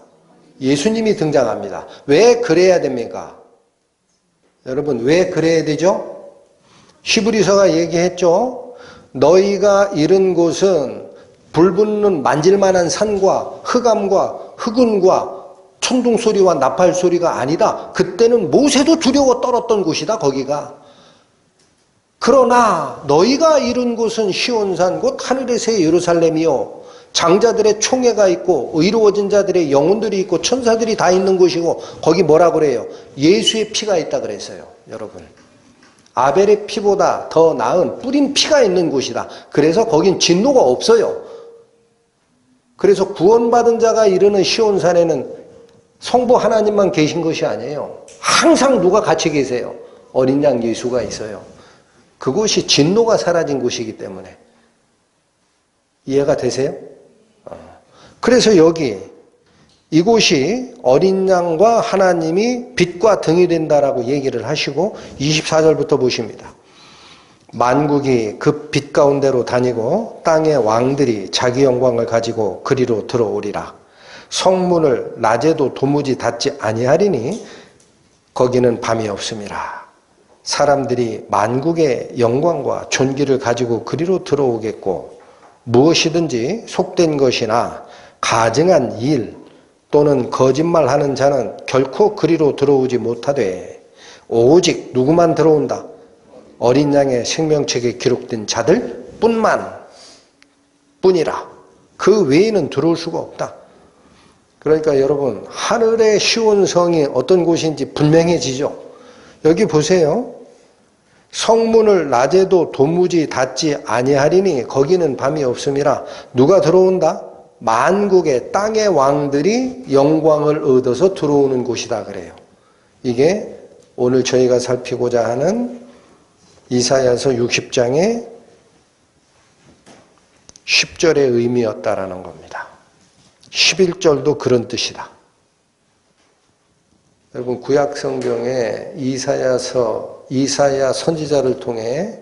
예수님이 등장합니다. 왜 그래야 됩니까? 여러분, 왜 그래야 되죠? 히브리서가 얘기했죠? 너희가 이른 곳은 불붙는 만질만한 산과 흑암과 흑운과 천둥소리와 나팔소리가 아니다. 그때는 모세도 두려워 떨었던 곳이다, 거기가. 그러나 너희가 이룬 곳은 시온산 곧 하늘의 새 예루살렘이요. 장자들의 총회가 있고 의로워진 자들의 영혼들이 있고 천사들이 다 있는 곳이고 거기 뭐라 그래요? 예수의 피가 있다 그랬어요. 여러분. 아벨의 피보다 더 나은 뿌린 피가 있는 곳이다. 그래서 거긴 진노가 없어요. 그래서 구원받은 자가 이르는 시온산에는 성부 하나님만 계신 것이 아니에요. 항상 누가 같이 계세요? 어린 양 예수가 있어요. 그곳이 진노가 사라진 곳이기 때문에. 이해가 되세요? 그래서 여기 이곳이 어린 양과 하나님이 빛과 등이 된다라고 얘기를 하시고 24절부터 보십니다. 만국이 그 빛 가운데로 다니고 땅의 왕들이 자기 영광을 가지고 그리로 들어오리라. 성문을 낮에도 도무지 닫지 아니하리니 거기는 밤이 없음이라. 사람들이 만국의 영광과 존귀를 가지고 그리로 들어오겠고 무엇이든지 속된 것이나 가증한 일 또는 거짓말하는 자는 결코 그리로 들어오지 못하되 오직 누구만 들어온다? 어린 양의 생명책에 기록된 자들 뿐이라. 그 외에는 들어올 수가 없다. 그러니까 여러분, 하늘의 시온성이 어떤 곳인지 분명해지죠. 여기 보세요. 성문을 낮에도 도무지 닫지 아니하리니 거기는 밤이 없음이라. 누가 들어온다? 만국의 땅의 왕들이 영광을 얻어서 들어오는 곳이다 그래요. 이게 오늘 저희가 살피고자 하는 이사야서 60장의 10절의 의미였다라는 겁니다. 11절도 그런 뜻이다. 여러분, 구약성경에 이사야 선지자를 통해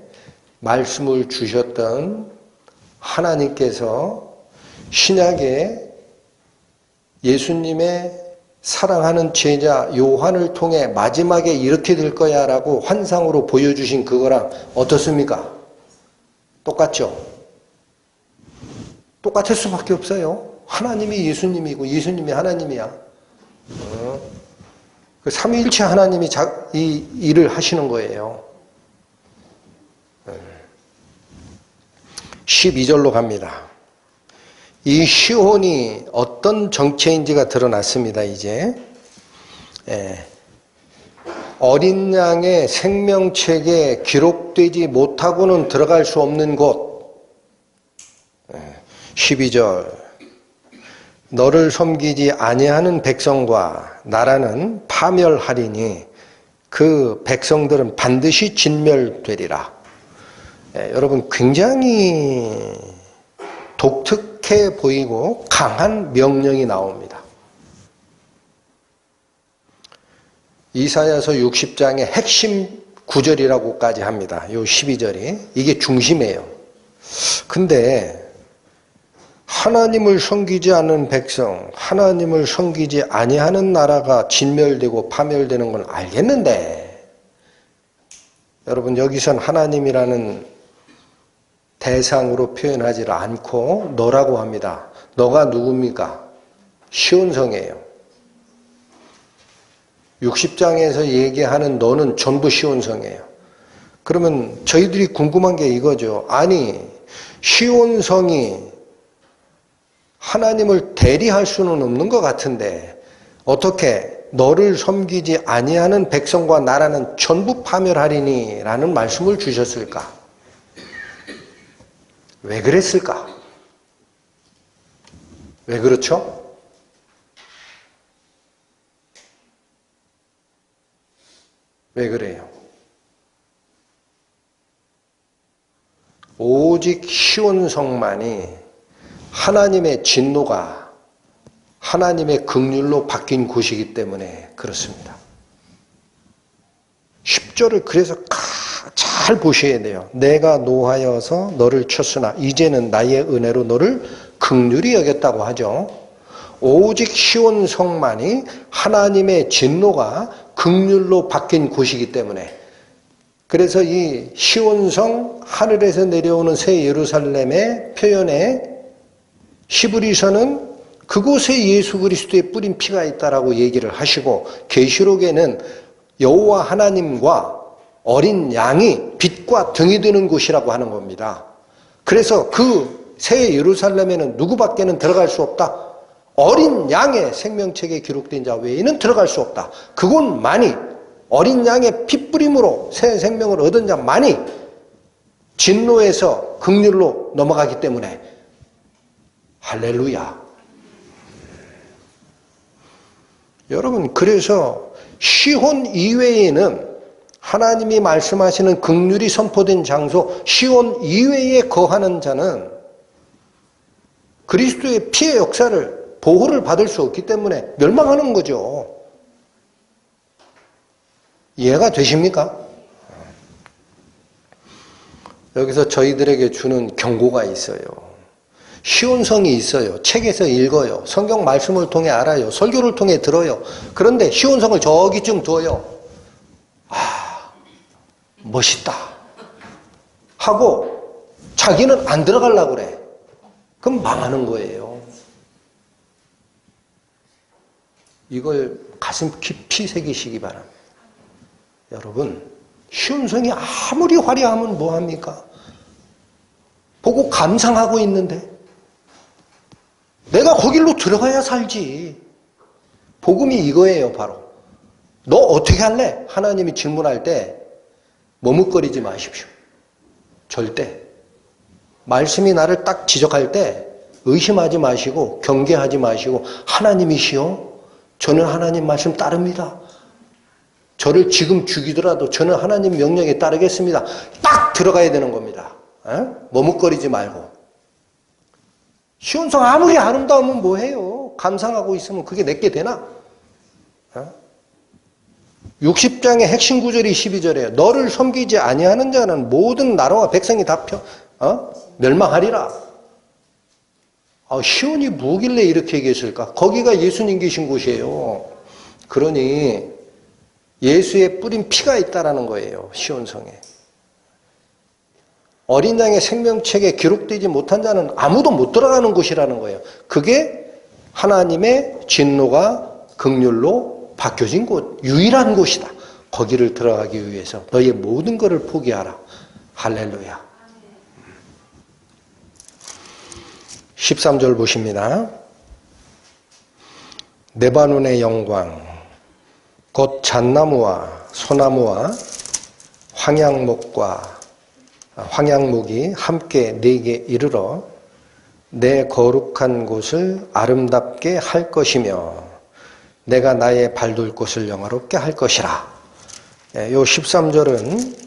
말씀을 주셨던 하나님께서 신약에 예수님의 사랑하는 제자 요한을 통해 마지막에 이렇게 될 거야 라고 환상으로 보여주신 그거랑 어떻습니까? 똑같죠? 똑같을 수밖에 없어요. 하나님이 예수님이고 예수님이 하나님이야. 그 삼위일체 하나님이 이 일을 하시는 거예요. 12절로 갑니다. 이 시혼이 어떤 정체인지가 드러났습니다. 이제 어린 양의 생명책에 기록되지 못하고는 들어갈 수 없는 곳. 12절 너를 섬기지 아니하는 백성과 나라는 파멸하리니 그 백성들은 반드시 진멸되리라. 여러분 굉장히 독특해 보이고 강한 명령이 나옵니다. 이사야서 60장의 핵심 구절이라고까지 합니다. 요 12절이. 이게 중심이에요. 근데 하나님을 섬기지 않는 백성, 하나님을 섬기지 아니하는 나라가 진멸되고 파멸되는 건 알겠는데, 여러분 여기선 하나님이라는 대상으로 표현하지 않고 너라고 합니다. 너가 누굽니까? 시온성이에요. 60장에서 얘기하는 너는 전부 시온성이에요. 그러면 저희들이 궁금한 게 이거죠. 아니, 시온성이 하나님을 대리할 수는 없는 것 같은데 어떻게 너를 섬기지 아니하는 백성과 나라는 전부 파멸하리니 라는 말씀을 주셨을까? 왜 그랬을까? 왜 그렇죠? 왜 그래요? 오직 시온성만이 하나님의 진노가 하나님의 긍휼로 바뀐 곳이기 때문에 그렇습니다. 10절을 그래서 잘 보셔야 돼요. 내가 노하여서 너를 쳤으나 이제는 나의 은혜로 너를 긍휼히 여겼다고 하죠. 오직 시온성만이 하나님의 진노가 긍휼로 바뀐 곳이기 때문에, 그래서 이 시온성 하늘에서 내려오는 새 예루살렘의 표현에 히브리서는 그곳에 예수 그리스도의 뿌린 피가 있다라고 얘기를 하시고, 계시록에는 여호와 하나님과 어린 양이 빛과 등이 되는 곳이라고 하는 겁니다. 그래서 그 새 예루살렘에는 누구밖에는 들어갈 수 없다. 어린 양의 생명책에 기록된 자 외에는 들어갈 수 없다. 그곳만이, 어린 양의 핏뿌림으로 새 생명을 얻은 자만이 진노에서 긍휼로 넘어가기 때문에 할렐루야. 여러분, 그래서 시혼 이외에는 하나님이 말씀하시는 긍휼이 선포된 장소, 시온 이외에 거하는 자는 그리스도의 피의 역사를, 보호를 받을 수 없기 때문에 멸망하는 거죠. 이해가 되십니까? 여기서 저희들에게 주는 경고가 있어요. 시온성이 있어요. 책에서 읽어요. 성경 말씀을 통해 알아요. 설교를 통해 들어요. 그런데 시온성을 저기쯤 둬요. 아, 멋있다 하고 자기는 안 들어가려고 그래. 그럼 망하는 거예요. 이걸 가슴 깊이 새기시기 바랍니다. 여러분, 시온성이 아무리 화려하면 뭐합니까? 보고 감상하고 있는데 내가 거길로 들어가야 살지. 복음이 이거예요, 바로. 너 어떻게 할래? 하나님이 질문할 때 머뭇거리지 마십시오. 절대. 말씀이 나를 딱 지적할 때 의심하지 마시고 경계하지 마시고, 하나님이시여, 저는 하나님 말씀 따릅니다. 저를 지금 죽이더라도 저는 하나님 명령에 따르겠습니다. 딱 들어가야 되는 겁니다. 머뭇거리지 말고. 시온성 아무리 아름다우면 뭐해요? 감상하고 있으면 그게 내게 되나? 60장의 핵심 구절이 12절이에요. 너를 섬기지 아니하는 자는 모든 나라와 백성이 다 멸망하리라. 시온이 뭐길래 이렇게 얘기했을까? 거기가 예수님 계신 곳이에요. 그러니 예수의 뿌린 피가 있다라는 거예요. 시온성에. 어린 양의 생명책에 기록되지 못한 자는 아무도 못 들어가는 곳이라는 거예요. 그게 하나님의 진노가 긍휼로 바뀌어진 곳, 유일한 곳이다. 거기를 들어가기 위해서 너의 모든 것을 포기하라. 할렐루야. 13절 보십니다. 레바논의 영광 곧 잣나무와 소나무와 황양목이 함께 네게 이르러 내 거룩한 곳을 아름답게 할 것이며 내가 나의 발둘 곳을 영화롭게 할 것이라. 요 13절은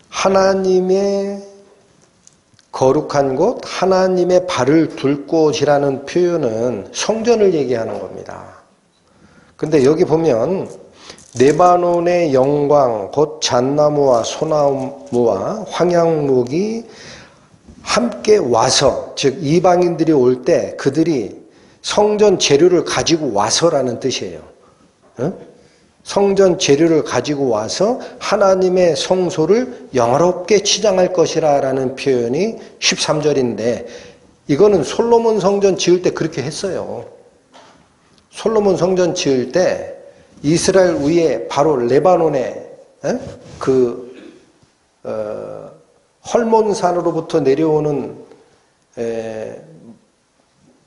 하나님의 거룩한 곳, 하나님의 발을 둘 곳이라는 표현은 성전을 얘기하는 겁니다. 근데 여기 보면 레바논의 영광 곧 잣나무와 소나무와 황양목이 함께 와서, 즉 이방인들이 올 때 그들이 성전 재료를 가지고 와서라는 뜻이에요. 성전 재료를 가지고 와서 하나님의 성소를 영화롭게 치장할 것이라는 표현이 13절인데 이거는 솔로몬 성전 지을 때 그렇게 했어요. 솔로몬 성전 지을 때 이스라엘 위에 바로 레바논에 헐몬산으로부터 내려오는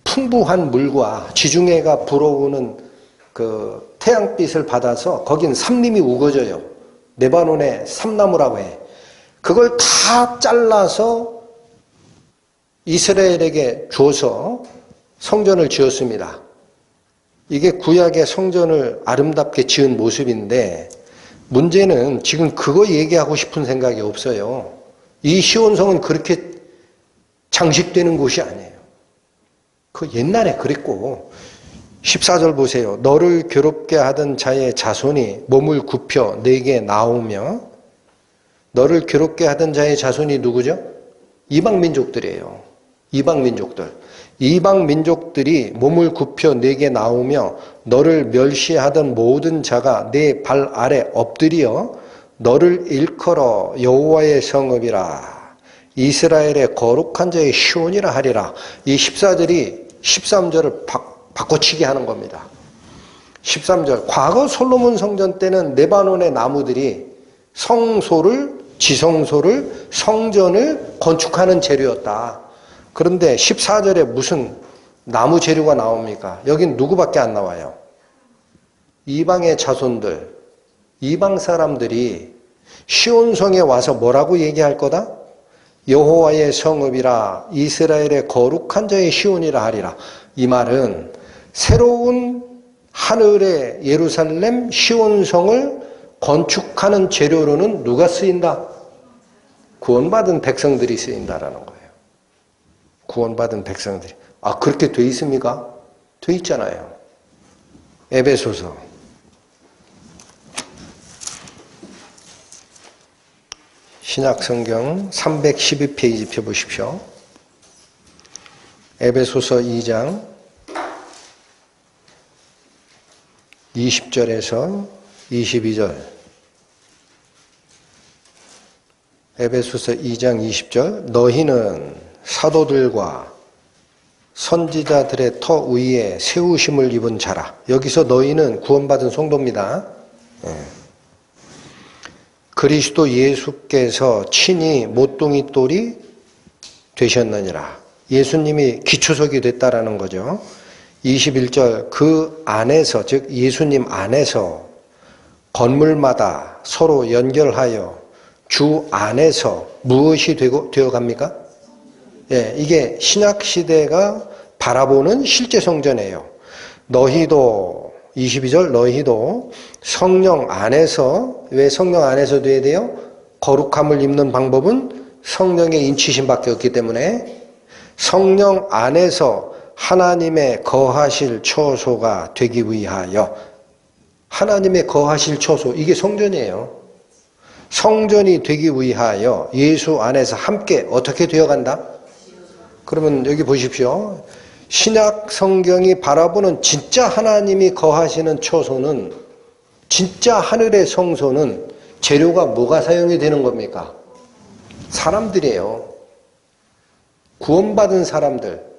풍부한 물과 지중해가 불어오는 그 태양빛을 받아서 거긴 삼림이 우거져요. 레바논의 삼나무라고 해. 그걸 다 잘라서 이스라엘에게 줘서 성전을 지었습니다. 이게 구약의 성전을 아름답게 지은 모습인데 문제는 지금 그거 얘기하고 싶은 생각이 없어요. 이 시온성은 그렇게 장식되는 곳이 아니에요. 그 옛날에 그랬고 14절 보세요. 너를 괴롭게 하던 자의 자손이 몸을 굽혀 내게 나오며 너를 괴롭게 하던 자의 자손이 누구죠? 이방민족들이에요. 이방민족들이 몸을 굽혀 내게 나오며 너를 멸시하던 모든 자가 내 발 아래 엎드려 너를 일컬어 여호와의 성읍이라 이스라엘의 거룩한 자의 시온이라 하리라. 이 14절이 13절을 바꿔치기 하는 겁니다. 13절. 과거 솔로몬 성전 때는 레바논의 나무들이 지성소를, 성전을 건축하는 재료였다. 그런데 14절에 무슨 나무 재료가 나옵니까? 여긴 누구밖에 안 나와요? 이방의 자손들, 이방 사람들이 시온성에 와서 뭐라고 얘기할 거다? 여호와의 성읍이라 이스라엘의 거룩한 자의 시온이라 하리라. 이 말은 새로운 하늘의 예루살렘 시온성을 건축하는 재료로는 누가 쓰인다? 구원받은 백성들이 쓰인다라는 거예요. 구원받은 백성들이. 아, 그렇게 돼 있습니까? 돼 있잖아요. 에베소서. 신약성경 312페이지 펴보십시오. 에베소서 2장 20절에서 22절. 에베소서 2장 20절. 너희는 사도들과 선지자들의 터 위에 세우심을 입은 자라. 여기서 너희는 구원받은 성도입니다. 그리스도 예수께서 친히 모퉁이 돌이 되셨느니라. 예수님이 기초석이 됐다라는 거죠. 21절. 그 안에서, 즉 예수님 안에서 건물마다 서로 연결하여 주 안에서 무엇이 되어 갑니까? 예, 이게 신약 시대가 바라보는 실제 성전이에요. 너희도 22절 너희도 성령 안에서, 왜 성령 안에서 돼야 돼요? 거룩함을 입는 방법은 성령의 인치심밖에 없기 때문에 성령 안에서 하나님의 거하실 처소가 되기 위하여. 하나님의 거하실 처소, 이게 성전이에요. 성전이 되기 위하여 예수 안에서 함께 어떻게 되어간다? 그러면 여기 보십시오. 신약 성경이 바라보는 진짜 하나님이 거하시는 처소는, 진짜 하늘의 성소는 재료가 뭐가 사용이 되는 겁니까? 사람들이에요. 구원받은 사람들.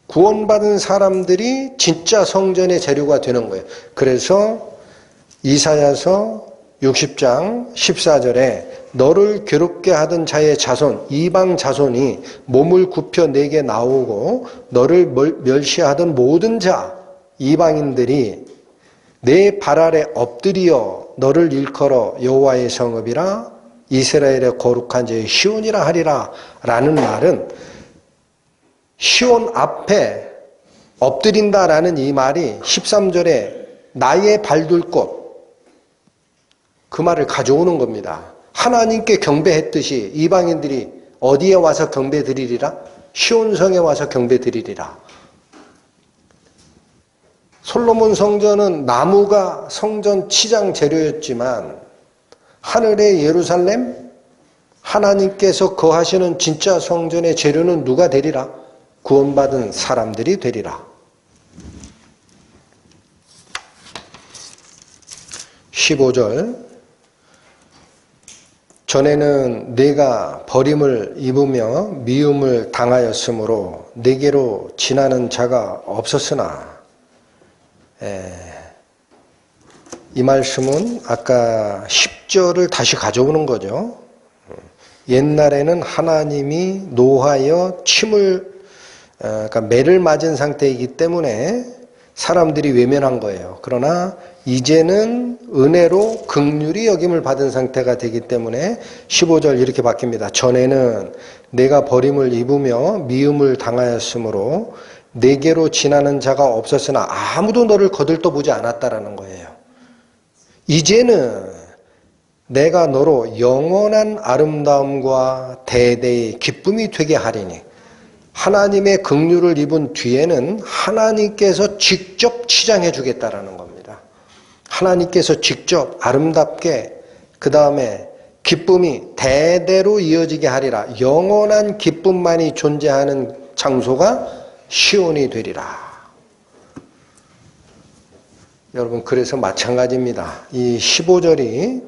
구원받은 사람들이 진짜 성전의 재료가 되는 거예요. 그래서 이사야서 60장 14절에 너를 괴롭게 하던 자의 자손, 이방 자손이 몸을 굽혀 내게 나오고 너를 멸시하던 모든 자, 이방인들이 내 발 아래 엎드리어 너를 일컬어 여호와의 성읍이라 이스라엘의 거룩한 자의 시온이라 하리라 라는 말은 시온 앞에 엎드린다라는 이 말이 13절에 나의 발둘 곳 그 말을 가져오는 겁니다. 하나님께 경배했듯이 이방인들이 어디에 와서 경배 드리리라? 시온성에 와서 경배 드리리라. 솔로몬 성전은 나무가 성전 치장 재료였지만 하늘의 예루살렘, 하나님께서 거하시는 진짜 성전의 재료는 누가 되리라? 구원받은 사람들이 되리라. 15절 전에는 내가 버림을 입으며 미움을 당하였으므로 내게로 지나는 자가 없었으나 이 말씀은 아까 10절을 다시 가져오는 거죠. 옛날에는 하나님이 노하여 그러니까 매를 맞은 상태이기 때문에 사람들이 외면한 거예요. 그러나 이제는 은혜로 긍휼히 여김을 받은 상태가 되기 때문에 15절 이렇게 바뀝니다. 전에는 내가 버림을 입으며 미움을 당하였으므로 내게로 지나는 자가 없었으나 아무도 너를 거들떠보지 않았다라는 거예요. 이제는 내가 너로 영원한 아름다움과 대대의 기쁨이 되게 하리니 하나님의 긍휼을 입은 뒤에는 하나님께서 직접 치장해 주겠다라는 겁니다. 하나님께서 직접 아름답게 그 다음에 기쁨이 대대로 이어지게 하리라. 영원한 기쁨만이 존재하는 장소가 시온이 되리라. 여러분 그래서 마찬가지입니다. 이 15절이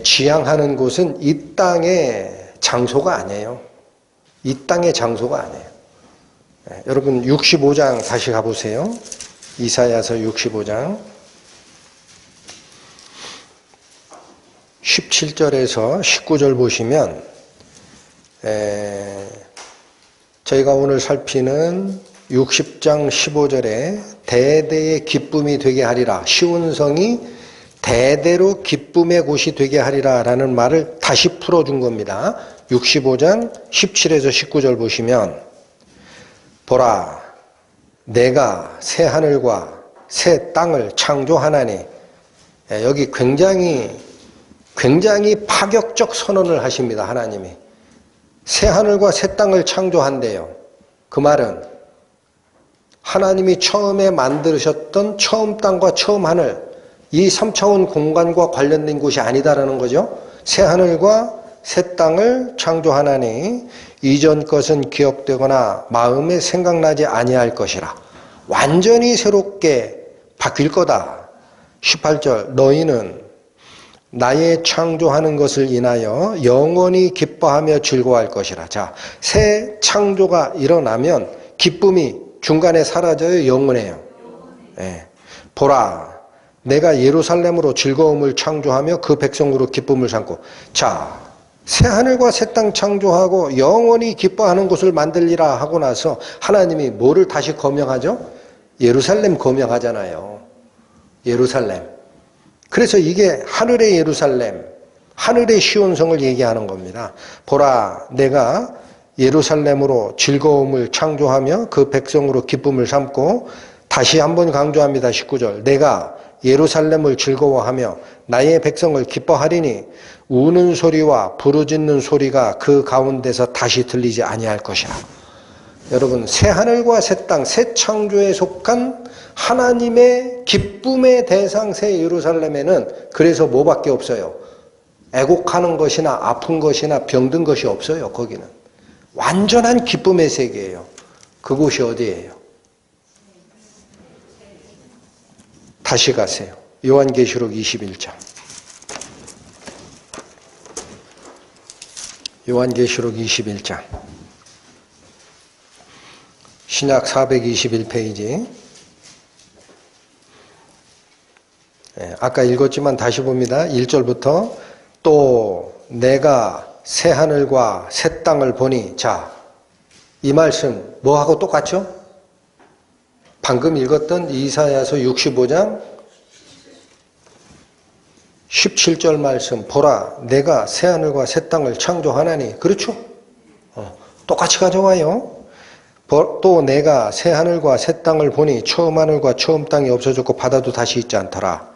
지향하는 곳은 이 땅의 장소가 아니에요. 이 땅의 장소가 아니에요. 여러분 65장 다시 가보세요. 이사야서 65장 17절에서 19절 보시면 저희가 오늘 살피는 60장 15절에 대대의 기쁨이 되게 하리라. 시온성이 대대로 기쁨의 곳이 되게 하리라 라는 말을 다시 풀어준 겁니다. 65장 17에서 19절 보시면 보라 내가 새 하늘과 새 땅을 창조하나니 여기 굉장히 파격적 선언을 하십니다. 하나님이 새 하늘과 새 땅을 창조한대요. 그 말은 하나님이 처음에 만드셨던 처음 땅과 처음 하늘 이 3차원 공간과 관련된 곳이 아니다라는 거죠. 새 하늘과 새 땅을 창조하나니 이전 것은 기억되거나 마음에 생각나지 아니할 것이라. 완전히 새롭게 바뀔 거다. 18절 너희는 나의 창조하는 것을 인하여 영원히 기뻐하며 즐거워할 것이라. 자, 새 창조가 일어나면 기쁨이 중간에 사라져요? 영원해요? 네. 보라 내가 예루살렘으로 즐거움을 창조하며 그 백성으로 기쁨을 삼고. 자, 새하늘과 새 땅 창조하고 영원히 기뻐하는 곳을 만들리라 하고 나서 하나님이 뭐를 다시 거명하죠? 예루살렘 거명하잖아요. 예루살렘. 그래서 이게 하늘의 예루살렘, 하늘의 시온성을 얘기하는 겁니다. 보라, 내가 예루살렘으로 즐거움을 창조하며 그 백성으로 기쁨을 삼고. 다시 한번 강조합니다. 19절. 내가 예루살렘을 즐거워하며 나의 백성을 기뻐하리니 우는 소리와 부르짖는 소리가 그 가운데서 다시 들리지 아니할 것이라. 여러분 새 하늘과 새 땅, 새 창조에 속한 하나님의 기쁨의 대상 새 예루살렘에는 그래서 뭐밖에 없어요? 애곡하는 것이나 아픈 것이나 병든 것이 없어요. 거기는 완전한 기쁨의 세계예요. 그곳이 어디예요? 다시 가세요. 요한계시록 21장. 요한계시록 21장. 신약 421페이지. 아까 읽었지만 다시 봅니다. 1절부터 또 내가 새 하늘과 새 땅을 보니. 자, 이 말씀 뭐하고 똑같죠? 방금 읽었던 이사야서 65장 17절 말씀. 보라, 내가 새 하늘과 새 땅을 창조하나니. 그렇죠? 똑같이 가져와요. 또 내가 새 하늘과 새 땅을 보니 처음 하늘과 처음 땅이 없어졌고 바다도 다시 있지 않더라.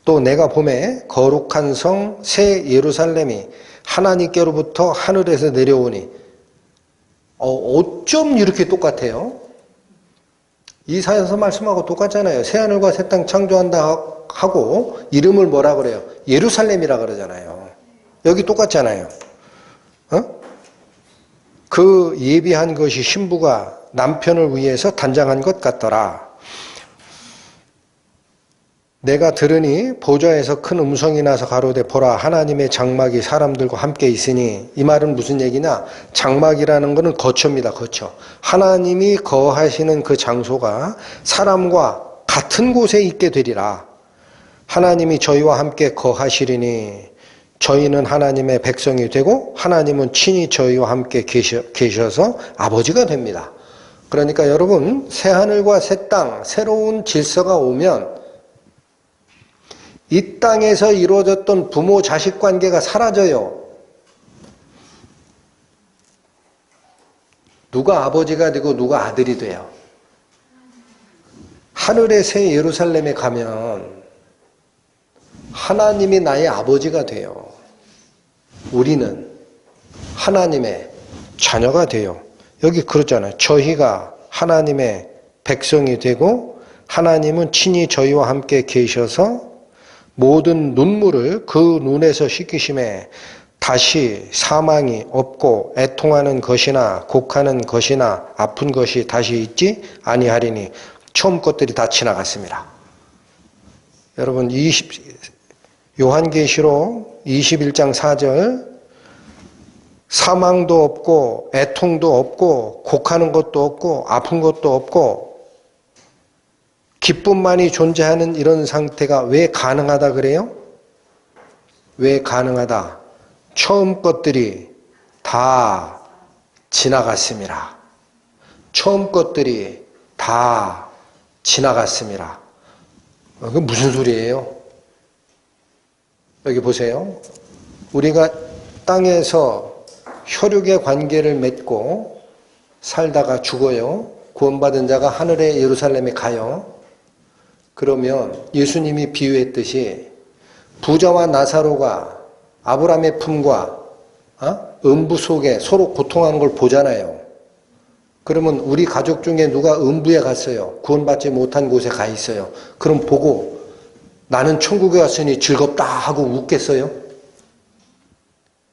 또 내가 보매 거룩한 성 새 예루살렘이 하나님께로부터 하늘에서 내려오니. 어쩜 이렇게 똑같아요? 이사야서 말씀하고 똑같잖아요. 새 하늘과 새 땅 창조한다 하고 이름을 뭐라 그래요? 예루살렘이라 그러잖아요. 여기 똑같잖아요. 그 예비한 것이 신부가 남편을 위해서 단장한 것 같더라. 내가 들으니 보좌에서 큰 음성이 나서 가로되 보라, 하나님의 장막이 사람들과 함께 있으니. 이 말은 무슨 얘기냐? 장막이라는 것은 거처입니다. 거처. 하나님이 거하시는 그 장소가 사람과 같은 곳에 있게 되리라. 하나님이 저희와 함께 거하시리니 저희는 하나님의 백성이 되고 하나님은 친히 저희와 함께 계셔서 아버지가 됩니다. 그러니까 여러분, 새하늘과 새 땅, 새로운 질서가 오면 이 땅에서 이루어졌던 부모 자식 관계가 사라져요. 누가 아버지가 되고 누가 아들이 돼요. 하늘의 새 예루살렘에 가면 하나님이 나의 아버지가 돼요. 우리는 하나님의 자녀가 돼요. 여기 그렇잖아요. 저희가 하나님의 백성이 되고 하나님은 친히 저희와 함께 계셔서 모든 눈물을 그 눈에서 씻기심에 다시 사망이 없고 애통하는 것이나 곡하는 것이나 아픈 것이 다시 있지 아니하리니. 처음 것들이 다 지나갔습니다. 여러분, 요한계시록 21장 4절, 사망도 없고 애통도 없고 곡하는 것도 없고 아픈 것도 없고 기쁨만이 존재하는 이런 상태가 왜 가능하다 그래요? 왜 가능하다? 처음 것들이 다 지나갔습니다. 처음 것들이 다 지나갔습니다. 그게 무슨 소리예요? 여기 보세요. 우리가 땅에서 혈육의 관계를 맺고 살다가 죽어요. 구원받은 자가 하늘의 예루살렘에 가요. 그러면 예수님이 비유했듯이 부자와 나사로가 아브라함의 품과 음부 속에 서로 고통하는 걸 보잖아요. 그러면 우리 가족 중에 누가 음부에 갔어요. 구원받지 못한 곳에 가 있어요. 그럼 보고 나는 천국에 왔으니 즐겁다 하고 웃겠어요?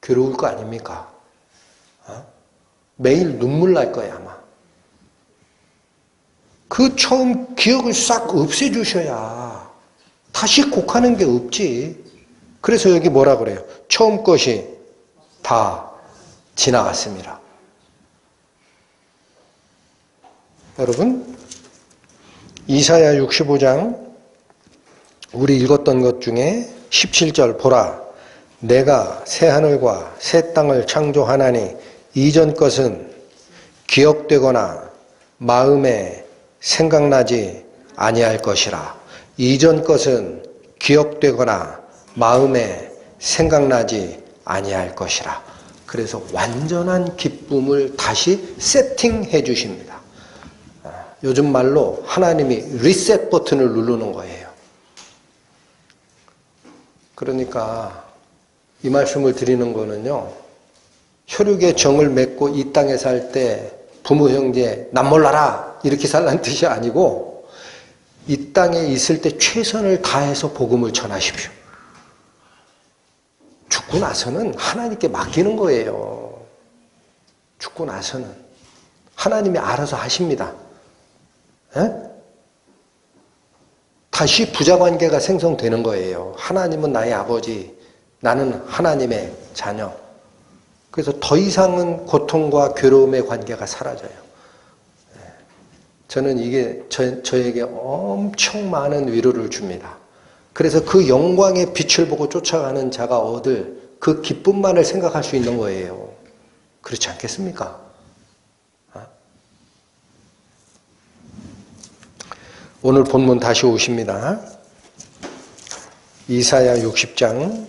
괴로울 거 아닙니까? 매일 눈물 날 거야 아마. 그 처음 기억을 싹 없애주셔야 다시 곡하는 게 없지. 그래서 여기 뭐라 그래요? 처음 것이 다 지나갔습니다. 여러분, 이사야 65장 우리 읽었던 것 중에 17절 보라, 내가 새 하늘과 새 땅을 창조하나니 이전 것은 기억되거나 마음에 생각나지 아니할 것이라. 이전 것은 기억되거나 마음에 생각나지 아니할 것이라. 그래서 완전한 기쁨을 다시 세팅해 주십니다. 요즘 말로 하나님이 리셋 버튼을 누르는 거예요. 그러니까 이 말씀을 드리는 거는요, 혈육의 정을 맺고 이 땅에 살 때 부모 형제 남 몰라라 이렇게 살라는 뜻이 아니고 이 땅에 있을 때 최선을 다해서 복음을 전하십시오. 죽고 나서는 하나님께 맡기는 거예요. 죽고 나서는 하나님이 알아서 하십니다. 에? 다시 부자관계가 생성되는 거예요. 하나님은 나의 아버지, 나는 하나님의 자녀. 그래서 더 이상은 고통과 괴로움의 관계가 사라져요. 저는 이게 저에게 엄청 많은 위로를 줍니다. 그래서 그 영광의 빛을 보고 쫓아가는 자가 얻을 그 기쁨만을 생각할 수 있는 거예요. 그렇지 않겠습니까? 오늘 본문 다시 오십니다. 이사야 60장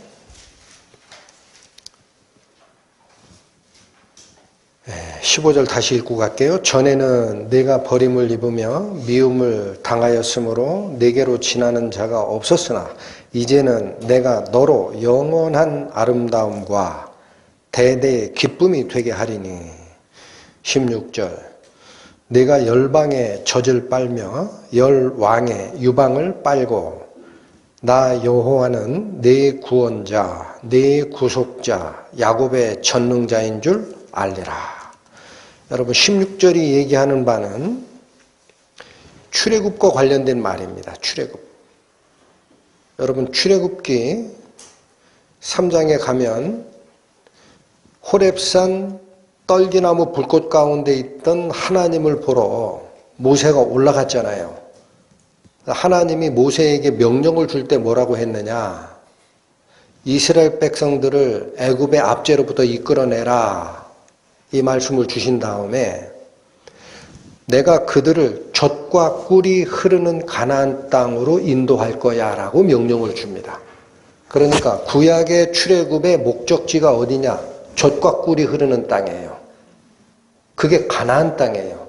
15절 다시 읽고 갈게요. 전에는 내가 버림을 입으며 미움을 당하였으므로 내게로 지나는 자가 없었으나 이제는 내가 너로 영원한 아름다움과 대대의 기쁨이 되게 하리니. 16절 내가 열방의 젖을 빨며 열왕의 유방을 빨고 나 여호와는 내 구원자 내 구속자 야곱의 전능자인 줄 알리라. 여러분 16절이 얘기하는 바는 출애굽과 관련된 말입니다. 출애굽. 여러분 출애굽기 3장에 가면 호렙산 떨기나무 불꽃 가운데 있던 하나님을 보러 모세가 올라갔잖아요. 하나님이 모세에게 명령을 줄 때 뭐라고 했느냐. 이스라엘 백성들을 애굽의 압제로부터 이끌어내라. 이 말씀을 주신 다음에 내가 그들을 젖과 꿀이 흐르는 가나안 땅으로 인도할 거야 라고 명령을 줍니다. 그러니까 구약의 출애굽의 목적지가 어디냐? 젖과 꿀이 흐르는 땅이에요. 그게 가나안 땅이에요.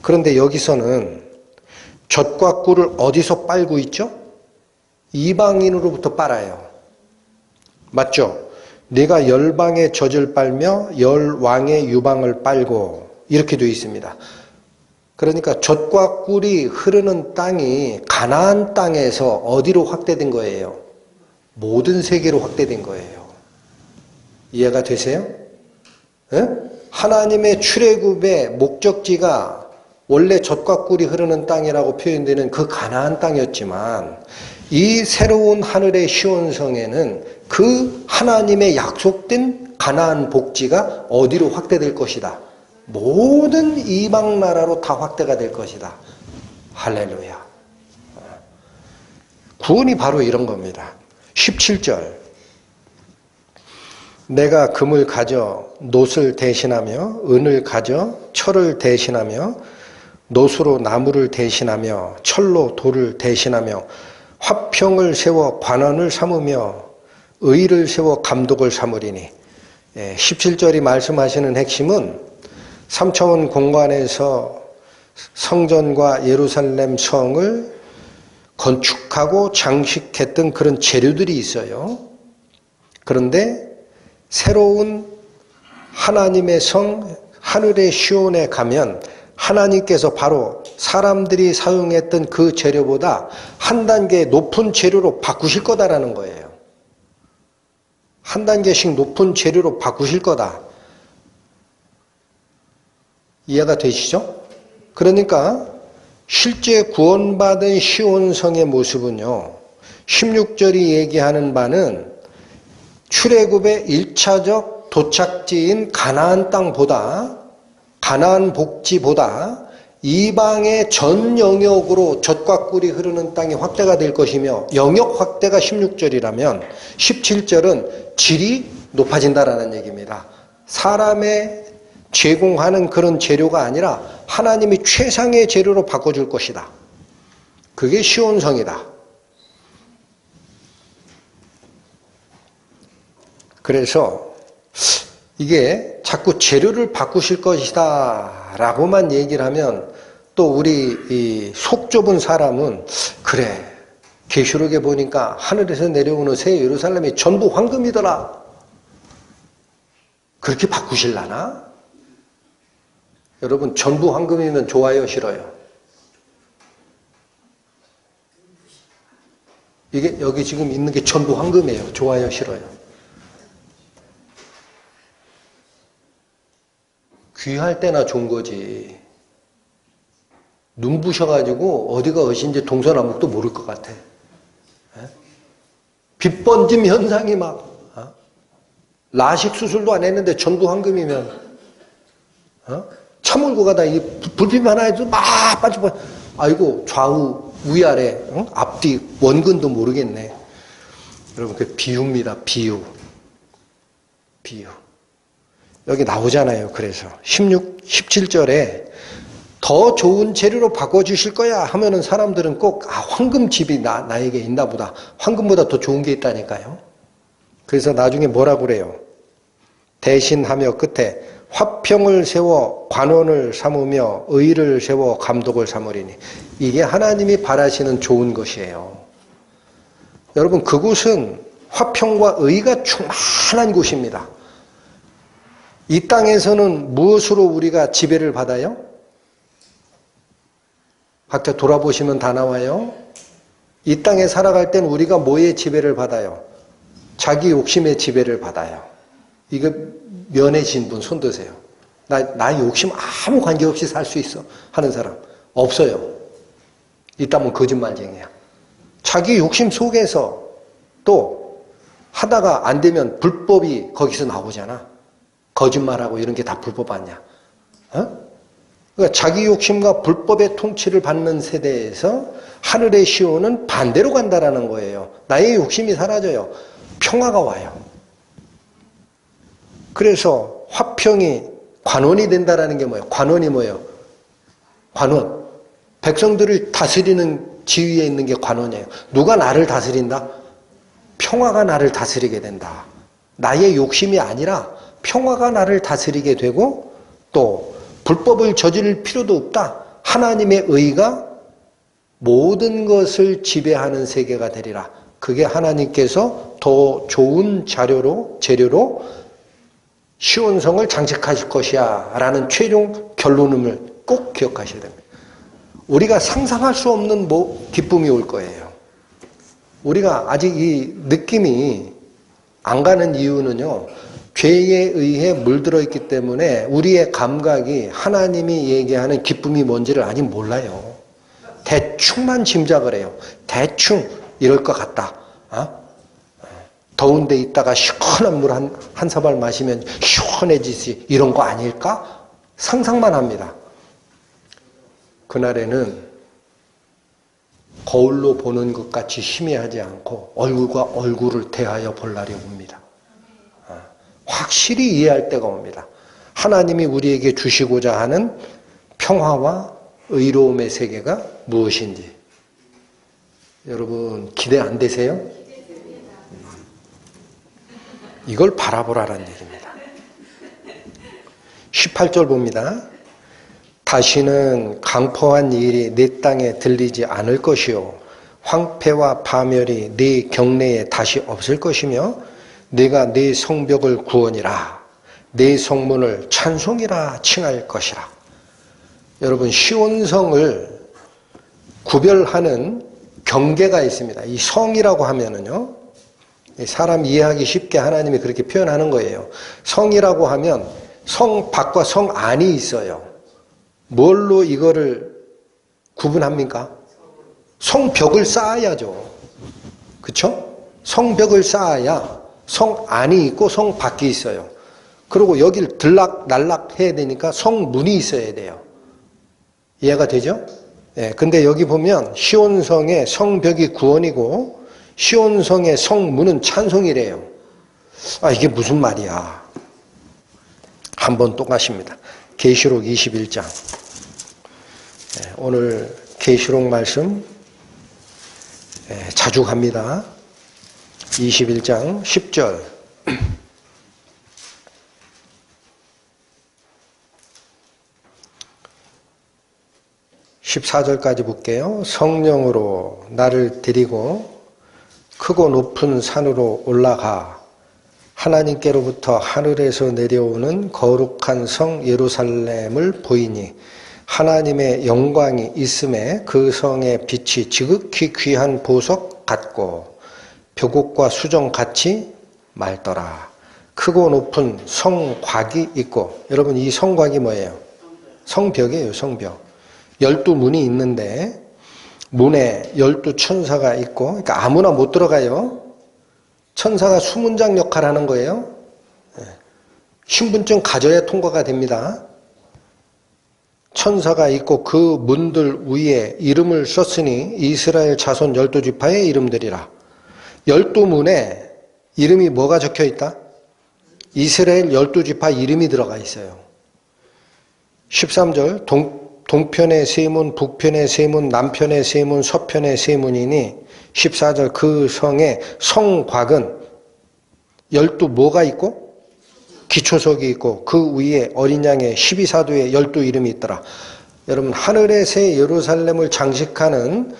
그런데 여기서는 젖과 꿀을 어디서 빨고 있죠? 이방인으로부터 빨아요. 맞죠? 네가 열방의 젖을 빨며 열왕의 유방을 빨고 이렇게 되어 있습니다. 그러니까 젖과 꿀이 흐르는 땅이 가나안 땅에서 어디로 확대된 거예요? 모든 세계로 확대된 거예요. 이해가 되세요? 네? 하나님의 출애굽의 목적지가 원래 젖과 꿀이 흐르는 땅이라고 표현되는 그 가나안 땅이었지만 이 새로운 하늘의 시온성에는 그 하나님의 약속된 가나안 복지가 어디로 확대될 것이다. 모든 이방 나라로 다 확대가 될 것이다. 할렐루야. 구원이 바로 이런 겁니다. 17절 내가 금을 가져 놋을 대신하며 은을 가져 철을 대신하며 놋으로 나무를 대신하며 철로 돌을 대신하며 화평을 세워 관원을 삼으며 의를 세워 감독을 삼으리니. 17절이 말씀하시는 핵심은 3차원 공간에서 성전과 예루살렘 성을 건축하고 장식했던 그런 재료들이 있어요. 그런데 새로운 하나님의 성 하늘의 시온에 가면 하나님께서 바로 사람들이 사용했던 그 재료보다 한 단계 높은 재료로 바꾸실 거다라는 거예요. 한 단계씩 높은 재료로 바꾸실 거다. 이해가 되시죠? 그러니까 실제 구원받은 시온성의 모습은요. 16절이 얘기하는 바는 출애굽의 1차적 도착지인 가나안 땅보다 가나안 복지보다 이방의 전 영역으로 젖과 꿀이 흐르는 땅이 확대가 될 것이며 영역 확대가 16절이라면 17절은 질이 높아진다라는 얘기입니다. 사람의 제공하는 그런 재료가 아니라 하나님이 최상의 재료로 바꿔줄 것이다. 그게 시온성이다. 그래서 이게 자꾸 재료를 바꾸실 것이다 라고만 얘기를 하면 또 우리 이 속 좁은 사람은 그래 계시록에 보니까 하늘에서 내려오는 새 예루살렘이 전부 황금이더라. 그렇게 바꾸실라나? 여러분 전부 황금이면 좋아요 싫어요? 이게 여기 지금 있는 게 전부 황금이에요. 좋아요 싫어요? 귀할 때나 좋은 거지. 눈부셔가지고 어디가 어딘지 동서남북도 모를 것 같아. 빛번짐 현상이 막 라식 수술도 안 했는데 전부 황금이면 차 몰고 가다 이 불빛 하나에도 막 빠져봐. 아이고, 좌우, 위아래, 응? 앞뒤, 원근도 모르겠네. 여러분, 그 비유입니다. 비유. 비유. 여기 나오잖아요. 그래서 17절에 더 좋은 재료로 바꿔주실 거야 하면은 사람들은 꼭 황금집이 나에게 있나 보다. 황금보다 더 좋은 게 있다니까요. 그래서 나중에 뭐라 그래요? 대신하며 끝에 화평을 세워 관원을 삼으며 의를 세워 감독을 삼으리니. 이게 하나님이 바라시는 좋은 것이에요. 여러분, 그곳은 화평과 의가 충만한 곳입니다. 이 땅에서는 무엇으로 우리가 지배를 받아요? 각자 돌아보시면 다 나와요. 이 땅에 살아갈 땐 우리가 뭐의 지배를 받아요? 자기 욕심의 지배를 받아요. 이거 면해진 분 손 드세요. 나 욕심 아무 관계없이 살 수 있어 하는 사람 없어요. 있다면 거짓말쟁이야. 자기 욕심 속에서 또 하다가 안 되면 불법이 거기서 나오잖아. 거짓말하고 이런 게 다 불법 아니야. 어? 그러니까 자기 욕심과 불법의 통치를 받는 세대에서 하늘의 시온은 반대로 간다라는 거예요. 나의 욕심이 사라져요. 평화가 와요. 그래서 화평이 관원이 된다라는 게 뭐예요? 관원이 뭐예요? 관원. 백성들을 다스리는 지위에 있는 게 관원이에요. 누가 나를 다스린다? 평화가 나를 다스리게 된다. 나의 욕심이 아니라 평화가 나를 다스리게 되고 또 불법을 저지를 필요도 없다. 하나님의 의가 모든 것을 지배하는 세계가 되리라. 그게 하나님께서 더 좋은 재료로 시온성을 장식하실 것이야 라는 최종 결론을 꼭 기억하셔야 됩니다. 우리가 상상할 수 없는 기쁨이 올 거예요. 우리가 아직 이 느낌이 안 가는 이유는요. 죄에 의해 물들어 있기 때문에 우리의 감각이 하나님이 얘기하는 기쁨이 뭔지를 아직 몰라요. 대충만 짐작을 해요. 대충 이럴 것 같다. 더운 데 있다가 시원한 물 한 사발 마시면 시원해지지 이런 거 아닐까? 상상만 합니다. 그날에는 거울로 보는 것 같이 희미하지 않고 얼굴과 얼굴을 대하여 볼 날이 옵니다. 확실히 이해할 때가 옵니다. 하나님이 우리에게 주시고자 하는 평화와 의로움의 세계가 무엇인지. 여러분 기대 안 되세요? 이걸 바라보라는 얘기입니다. 18절 봅니다. 다시는 강포한 일이 네 땅에 들리지 않을 것이요 황폐와 파멸이 네 경내에 다시 없을 것이며 네가 네 성벽을 구원이라 네 성문을 찬송이라 칭할 것이라. 여러분 시온성을 구별하는 경계가 있습니다. 이 성이라고 하면은요 사람 이해하기 쉽게 하나님이 그렇게 표현하는 거예요. 성이라고 하면 성 밖과 성 안이 있어요. 뭘로 이거를 구분합니까? 성벽을 쌓아야죠. 그렇죠? 성벽을 쌓아야 성 안이 있고 성 밖이 있어요. 그리고 여길 들락날락 해야 되니까 성문이 있어야 돼요. 이해가 되죠? 예, 근데 여기 보면 시온성의 성벽이 구원이고 시온성의 성문은 찬송이래요. 이게 무슨 말이야? 한번 또 가십니다. 계시록 21장. 예, 오늘 계시록 말씀 자주 갑니다. 21장 10절. 14절까지 볼게요. 성령으로 나를 데리고 크고 높은 산으로 올라가 하나님께로부터 하늘에서 내려오는 거룩한 성 예루살렘을 보이니 하나님의 영광이 있음에 그 성의 빛이 지극히 귀한 보석 같고 벽옥과 수정같이 맑더라. 크고 높은 성곽이 있고, 여러분 이 성곽이 뭐예요? 성벽이에요. 성벽. 12문이 있는데 문에 12천사가 있고, 그러니까 아무나 못 들어가요. 천사가 수문장 역할을 하는 거예요. 신분증 가져야 통과가 됩니다. 천사가 있고 그 문들 위에 이름을 썼으니 이스라엘 자손 12지파의 이름들이라. 12문에 이름이 뭐가 적혀 있다? 이스라엘 12지파 이름이 들어가 있어요. 13절 동편의 세 문, 북편의 세 문, 남편의 세 문, 서편의 세 문이니 14절 그 성에 성곽은 12 뭐가 있고? 기초석이 있고 그 위에 어린 양의 12사도의 12 이름이 있더라. 여러분 하늘의 새 예루살렘을 장식하는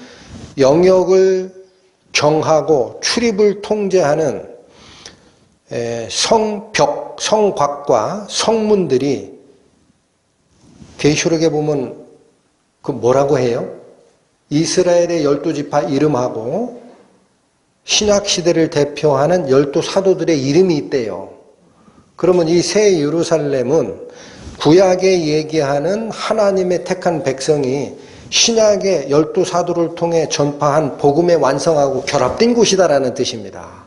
영역을 정하고 출입을 통제하는 성벽, 성곽과 성문들이 계시록에 보면 그 뭐라고 해요? 이스라엘의 12지파 이름하고 신약시대를 대표하는 12사도들의 이름이 있대요. 그러면 이 새 예루살렘은 구약에 얘기하는 하나님의 택한 백성이 신약의 12사도를 통해 전파한 복음의 완성하고 결합된 곳이다라는 뜻입니다.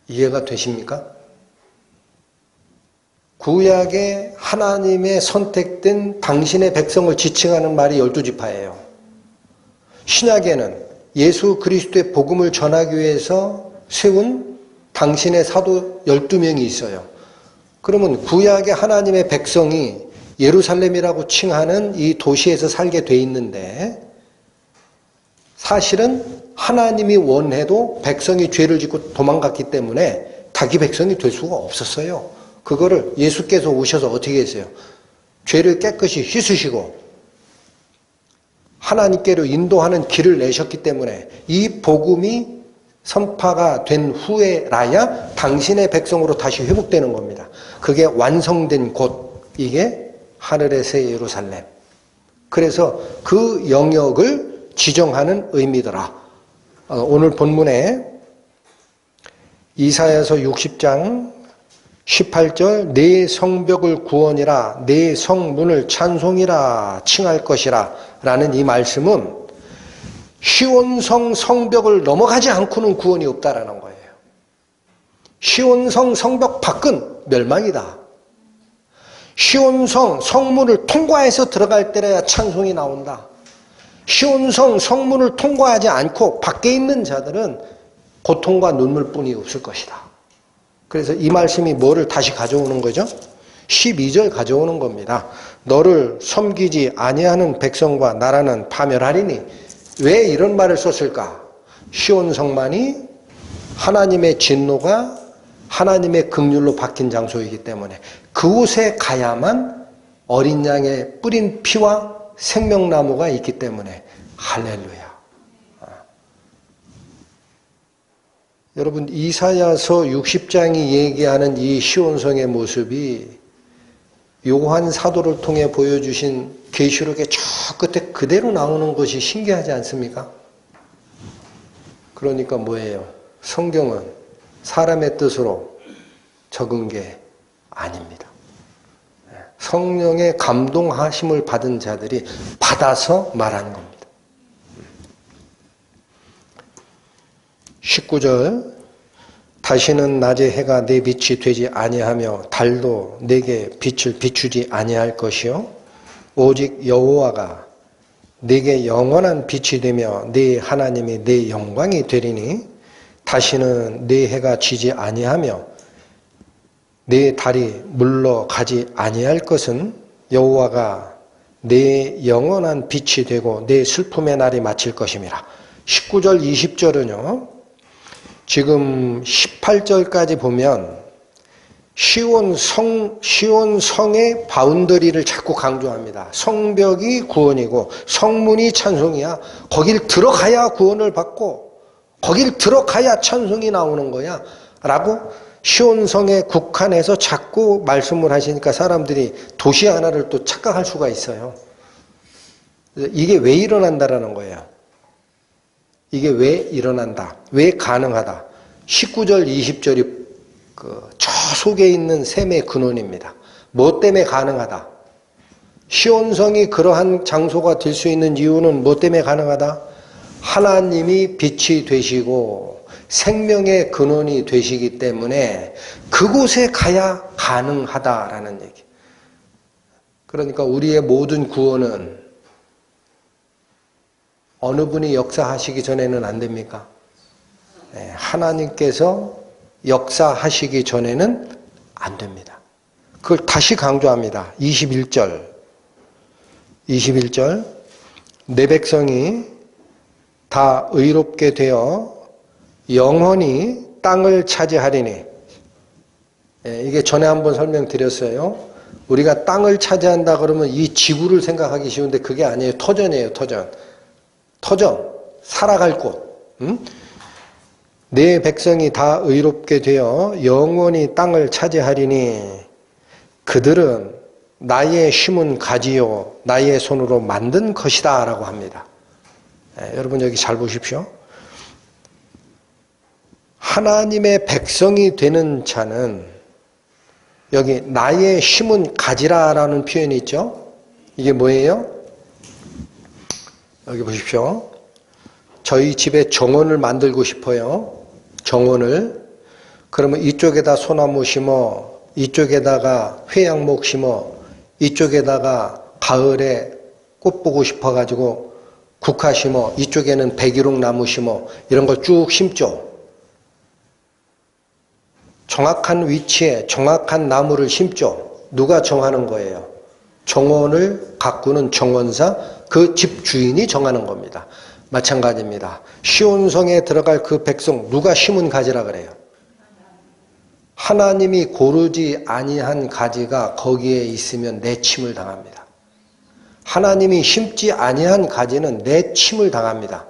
이해가 되십니까? 구약의 하나님의 선택된 당신의 백성을 지칭하는 말이 12지파예요. 신약에는 예수 그리스도의 복음을 전하기 위해서 세운 당신의 사도 12명이 있어요. 그러면 구약의 하나님의 백성이 예루살렘이라고 칭하는 이 도시에서 살게 돼 있는데 사실은 하나님이 원해도 백성이 죄를 짓고 도망갔기 때문에 자기 백성이 될 수가 없었어요. 그거를 예수께서 오셔서 어떻게 했어요? 죄를 깨끗이 씻으시고 하나님께로 인도하는 길을 내셨기 때문에 이 복음이 선파가 된 후에라야 당신의 백성으로 다시 회복되는 겁니다. 그게 완성된 곳, 이게 하늘의 새 예루살렘. 그래서 그 영역을 지정하는 의미더라. 오늘 본문에 이사야서 60장 18절 내 성벽을 구원이라 내 성문을 찬송이라 칭할 것이라 라는 이 말씀은 시온성 성벽을 넘어가지 않고는 구원이 없다라는 거예요. 시온성 성벽 밖은 멸망이다. 시온성 성문을 통과해서 들어갈 때라야 찬송이 나온다. 시온성 성문을 통과하지 않고 밖에 있는 자들은 고통과 눈물뿐이 없을 것이다. 그래서 이 말씀이 뭐를 다시 가져오는 거죠? 12절 가져오는 겁니다. 너를 섬기지 아니하는 백성과 나라는 파멸하리니. 왜 이런 말을 썼을까? 시온성만이 하나님의 진노가 하나님의 긍휼로 박힌 장소이기 때문에 그곳에 가야만 어린 양의 뿌린 피와 생명나무가 있기 때문에 할렐루야. 여러분 이사야서 60장이 얘기하는 이 시온성의 모습이 요한 사도를 통해 보여주신 계시록의 저 끝에 그대로 나오는 것이 신기하지 않습니까? 그러니까 뭐예요? 성경은 사람의 뜻으로 적은 게 아닙니다. 성령의 감동하심을 받은 자들이 받아서 말하는 겁니다. 19절 다시는 낮에 해가 내 빛이 되지 아니하며 달도 내게 빛을 비추지 아니할 것이요 오직 여호와가 내게 영원한 빛이 되며 네 하나님이 내 영광이 되리니 다시는 내 해가 지지 아니하며 내 달이 물러가지 아니할 것은 여호와가 내 영원한 빛이 되고 내 슬픔의 날이 마칠 것임이라. 19절 20절은요. 지금 18절까지 보면 시온성의 바운더리를 자꾸 강조합니다. 성벽이 구원이고 성문이 찬송이야. 거길 들어가야 구원을 받고 거길 들어가야 찬송이 나오는 거야 라고 시온성에 국한해서 자꾸 말씀을 하시니까 사람들이 도시 하나를 또 착각할 수가 있어요. 이게 왜 일어난다라는 거예요. 이게 왜 일어난다? 왜 가능하다? 19절, 20절이 저 속에 있는 셈의 근원입니다. 뭐 때문에 가능하다? 시온성이 그러한 장소가 될 수 있는 이유는 뭐 때문에 가능하다? 하나님이 빛이 되시고 생명의 근원이 되시기 때문에 그곳에 가야 가능하다라는 얘기. 그러니까 우리의 모든 구원은 어느 분이 역사하시기 전에는 안 됩니까? 하나님께서 역사하시기 전에는 안 됩니다. 그걸 다시 강조합니다. 21절. 내 백성이 다 의롭게 되어 영원히 땅을 차지하리니. 이게 전에 한번 설명드렸어요. 우리가 땅을 차지한다 그러면 이 지구를 생각하기 쉬운데 그게 아니에요. 터전이에요. 터전. 살아갈 곳. 내 백성이 다 의롭게 되어 영원히 땅을 차지하리니 그들은 나의 심은 가지요 나의 손으로 만든 것이다 라고 합니다. 여러분 여기 잘 보십시오. 하나님의 백성이 되는 자는 여기 나의 심은 가지라라는 표현이 있죠. 이게 뭐예요? 여기 보십시오. 저희 집에 정원을 만들고 싶어요. 정원을. 그러면 이쪽에다 소나무 심어, 이쪽에다가 회양목 심어, 이쪽에다가 가을에 꽃 보고 싶어가지고 국화 심어, 이쪽에는 백일홍 나무 심어, 이런 걸 쭉 심죠. 정확한 위치에 정확한 나무를 심죠. 누가 정하는 거예요? 정원을 가꾸는 정원사, 그 집 주인이 정하는 겁니다. 마찬가지입니다. 시온성에 들어갈 그 백성 누가 심은 가지라 그래요? 하나님이 고르지 아니한 가지가 거기에 있으면 내침을 당합니다. 하나님이 심지 아니한 가지는 내침을 당합니다.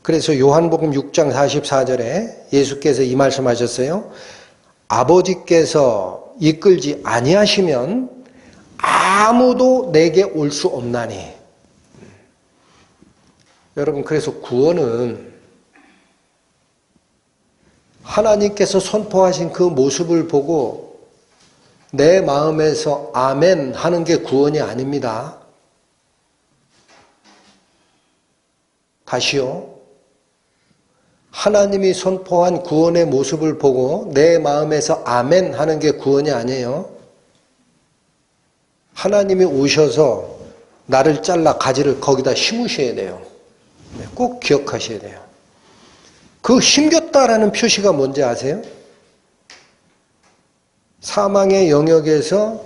그래서 요한복음 6장 44절에 예수께서 이 말씀하셨어요. 아버지께서 이끌지 아니하시면 아무도 내게 올 수 없나니. 여러분 그래서 구원은 하나님께서 선포하신 그 모습을 보고 내 마음에서 아멘 하는 게 구원이 아닙니다. 다시요. 하나님이 선포한 구원의 모습을 보고 내 마음에서 아멘 하는 게 구원이 아니에요. 하나님이 오셔서 나를 잘라 가지를 거기다 심으셔야 돼요. 꼭 기억하셔야 돼요. 그 심겼다라는 표시가 뭔지 아세요? 사망의 영역에서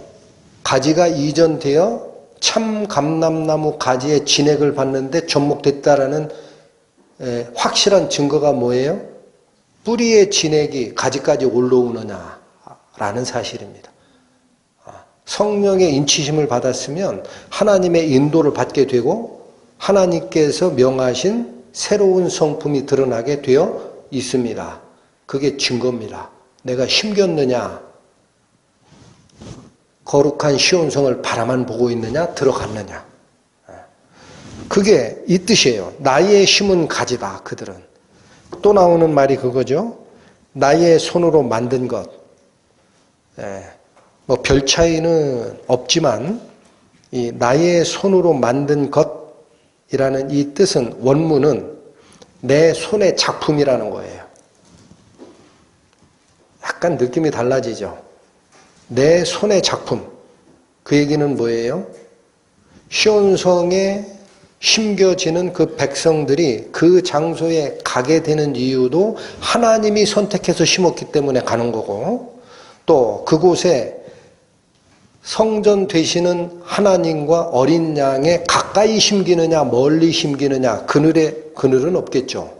가지가 이전되어 참 감람나무 가지의 진액을 받는데 접목됐다라는 확실한 증거가 뭐예요? 뿌리의 진액이 가지까지 올라오느냐라는 사실입니다. 성령의 인치심을 받았으면 하나님의 인도를 받게 되고 하나님께서 명하신 새로운 성품이 드러나게 되어 있습니다. 그게 증거입니다. 내가 심겼느냐, 거룩한 시온성을 바라만 보고 있느냐, 들어갔느냐. 그게 이 뜻이에요. 나의 심은 가지다, 그들은. 또 나오는 말이 그거죠. 나의 손으로 만든 것. 뭐 별 차이는 없지만 이 나의 손으로 만든 것이라는 이 뜻은 원문은 내 손의 작품이라는 거예요. 약간 느낌이 달라지죠. 내 손의 작품. 그 얘기는 뭐예요? 시온성에 심겨지는 그 백성들이 그 장소에 가게 되는 이유도 하나님이 선택해서 심었기 때문에 가는 거고, 또 그곳에 성전 되시는 하나님과 어린 양에 가까이 심기느냐 멀리 심기느냐, 그늘은 없겠죠.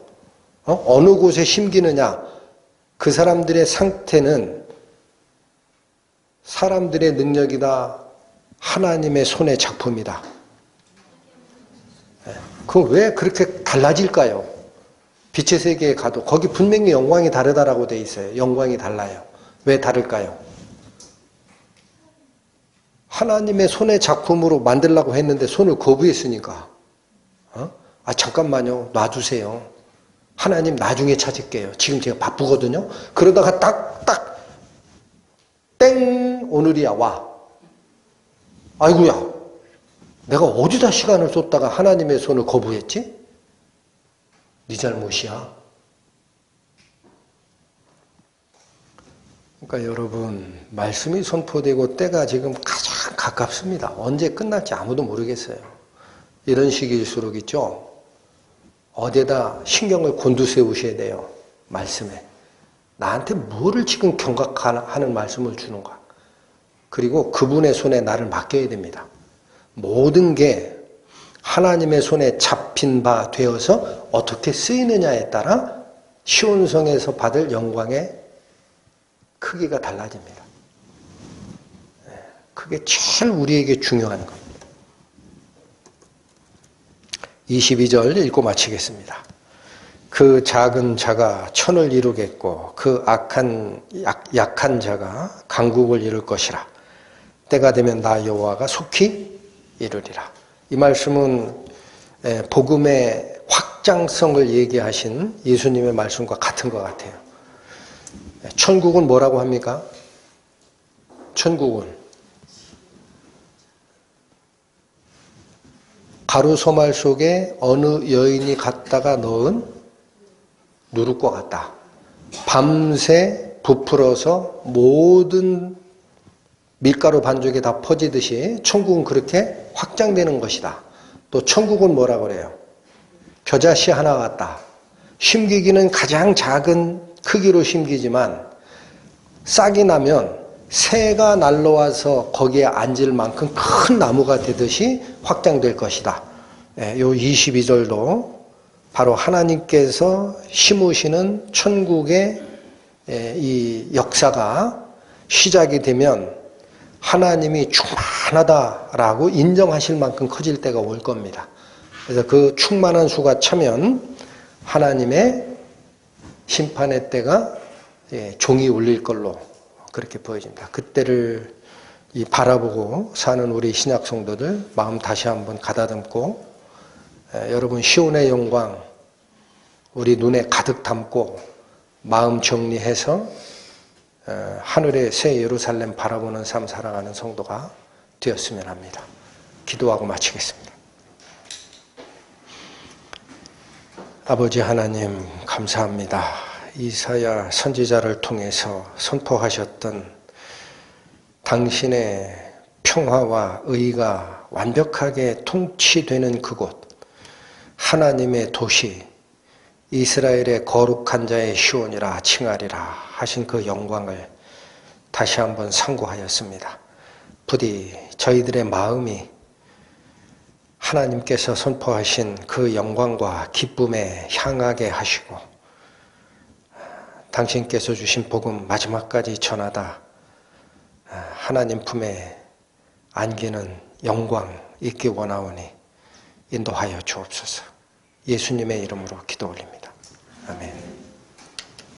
어느 곳에 심기느냐, 그 사람들의 상태는 사람들의 능력이다, 하나님의 손의 작품이다. 그 왜 그렇게 달라질까요? 빛의 세계에 가도 거기 분명히 영광이 다르다라고 돼 있어요. 영광이 달라요. 왜 다를까요? 하나님의 손의 작품으로 만들려고 했는데 손을 거부했으니까. 잠깐만요. 놔주세요. 하나님 나중에 찾을게요. 지금 제가 바쁘거든요. 그러다가 딱 땡, 오늘이야, 와. 아이고야, 내가 어디다 시간을 쏟다가 하나님의 손을 거부했지? 네 잘못이야. 그러니까 여러분, 말씀이 선포되고 때가 지금 가장 가깝습니다. 언제 끝날지 아무도 모르겠어요. 이런 시기일수록 있죠. 어디에다 신경을 곤두세우셔야 돼요. 말씀에. 나한테 뭐를 지금 경각하는 말씀을 주는가. 그리고 그분의 손에 나를 맡겨야 됩니다. 모든 게 하나님의 손에 잡힌 바 되어서 어떻게 쓰이느냐에 따라 시온성에서 받을 영광의 크기가 달라집니다. 그게 제일 우리에게 중요한 겁니다. 22절 읽고 마치겠습니다. 그 작은 자가 천을 이루겠고 그 약한 자가 강국을 이룰 것이라. 때가 되면 나 여호와가 속히 이루리라. 이 말씀은 복음의 확장성을 얘기하신 예수님의 말씀과 같은 것 같아요. 천국은 뭐라고 합니까? 천국은 가루 소말 속에 어느 여인이 갖다가 넣은 누룩과 같다. 밤새 부풀어서 모든 밀가루 반죽이 다 퍼지듯이 천국은 그렇게 확장되는 것이다. 또 천국은 뭐라 그래요? 겨자씨 하나 같다. 심기기는 가장 작은 크기로 심기지만 싹이 나면 새가 날라와서 거기에 앉을 만큼 큰 나무가 되듯이 확장될 것이다. 요 22절도 바로 하나님께서 심으시는 천국의 이 역사가 시작이 되면 하나님이 충만하다라고 인정하실 만큼 커질 때가 올 겁니다. 그래서 그 충만한 수가 차면 하나님의 심판의 때가 종이 울릴 걸로 그렇게 보여집니다. 그때를 바라보고 사는 우리 신약 성도들 마음 다시 한번 가다듬고 여러분 시온의 영광 우리 눈에 가득 담고 마음 정리해서 하늘의 새 예루살렘 바라보는 삶 살아가는 성도가 되었으면 합니다. 기도하고 마치겠습니다. 아버지 하나님 감사합니다. 이사야 선지자를 통해서 선포하셨던 당신의 평화와 의가 완벽하게 통치되는 그곳, 하나님의 도시, 이스라엘의 거룩한 자의 시온이라 칭하리라 하신 그 영광을 다시 한번 상고하였습니다. 부디 저희들의 마음이 하나님께서 선포하신 그 영광과 기쁨에 향하게 하시고 당신께서 주신 복음 마지막까지 전하다 하나님 품에 안기는 영광 있기 원하오니 인도하여 주옵소서. 예수님의 이름으로 기도 올립니다.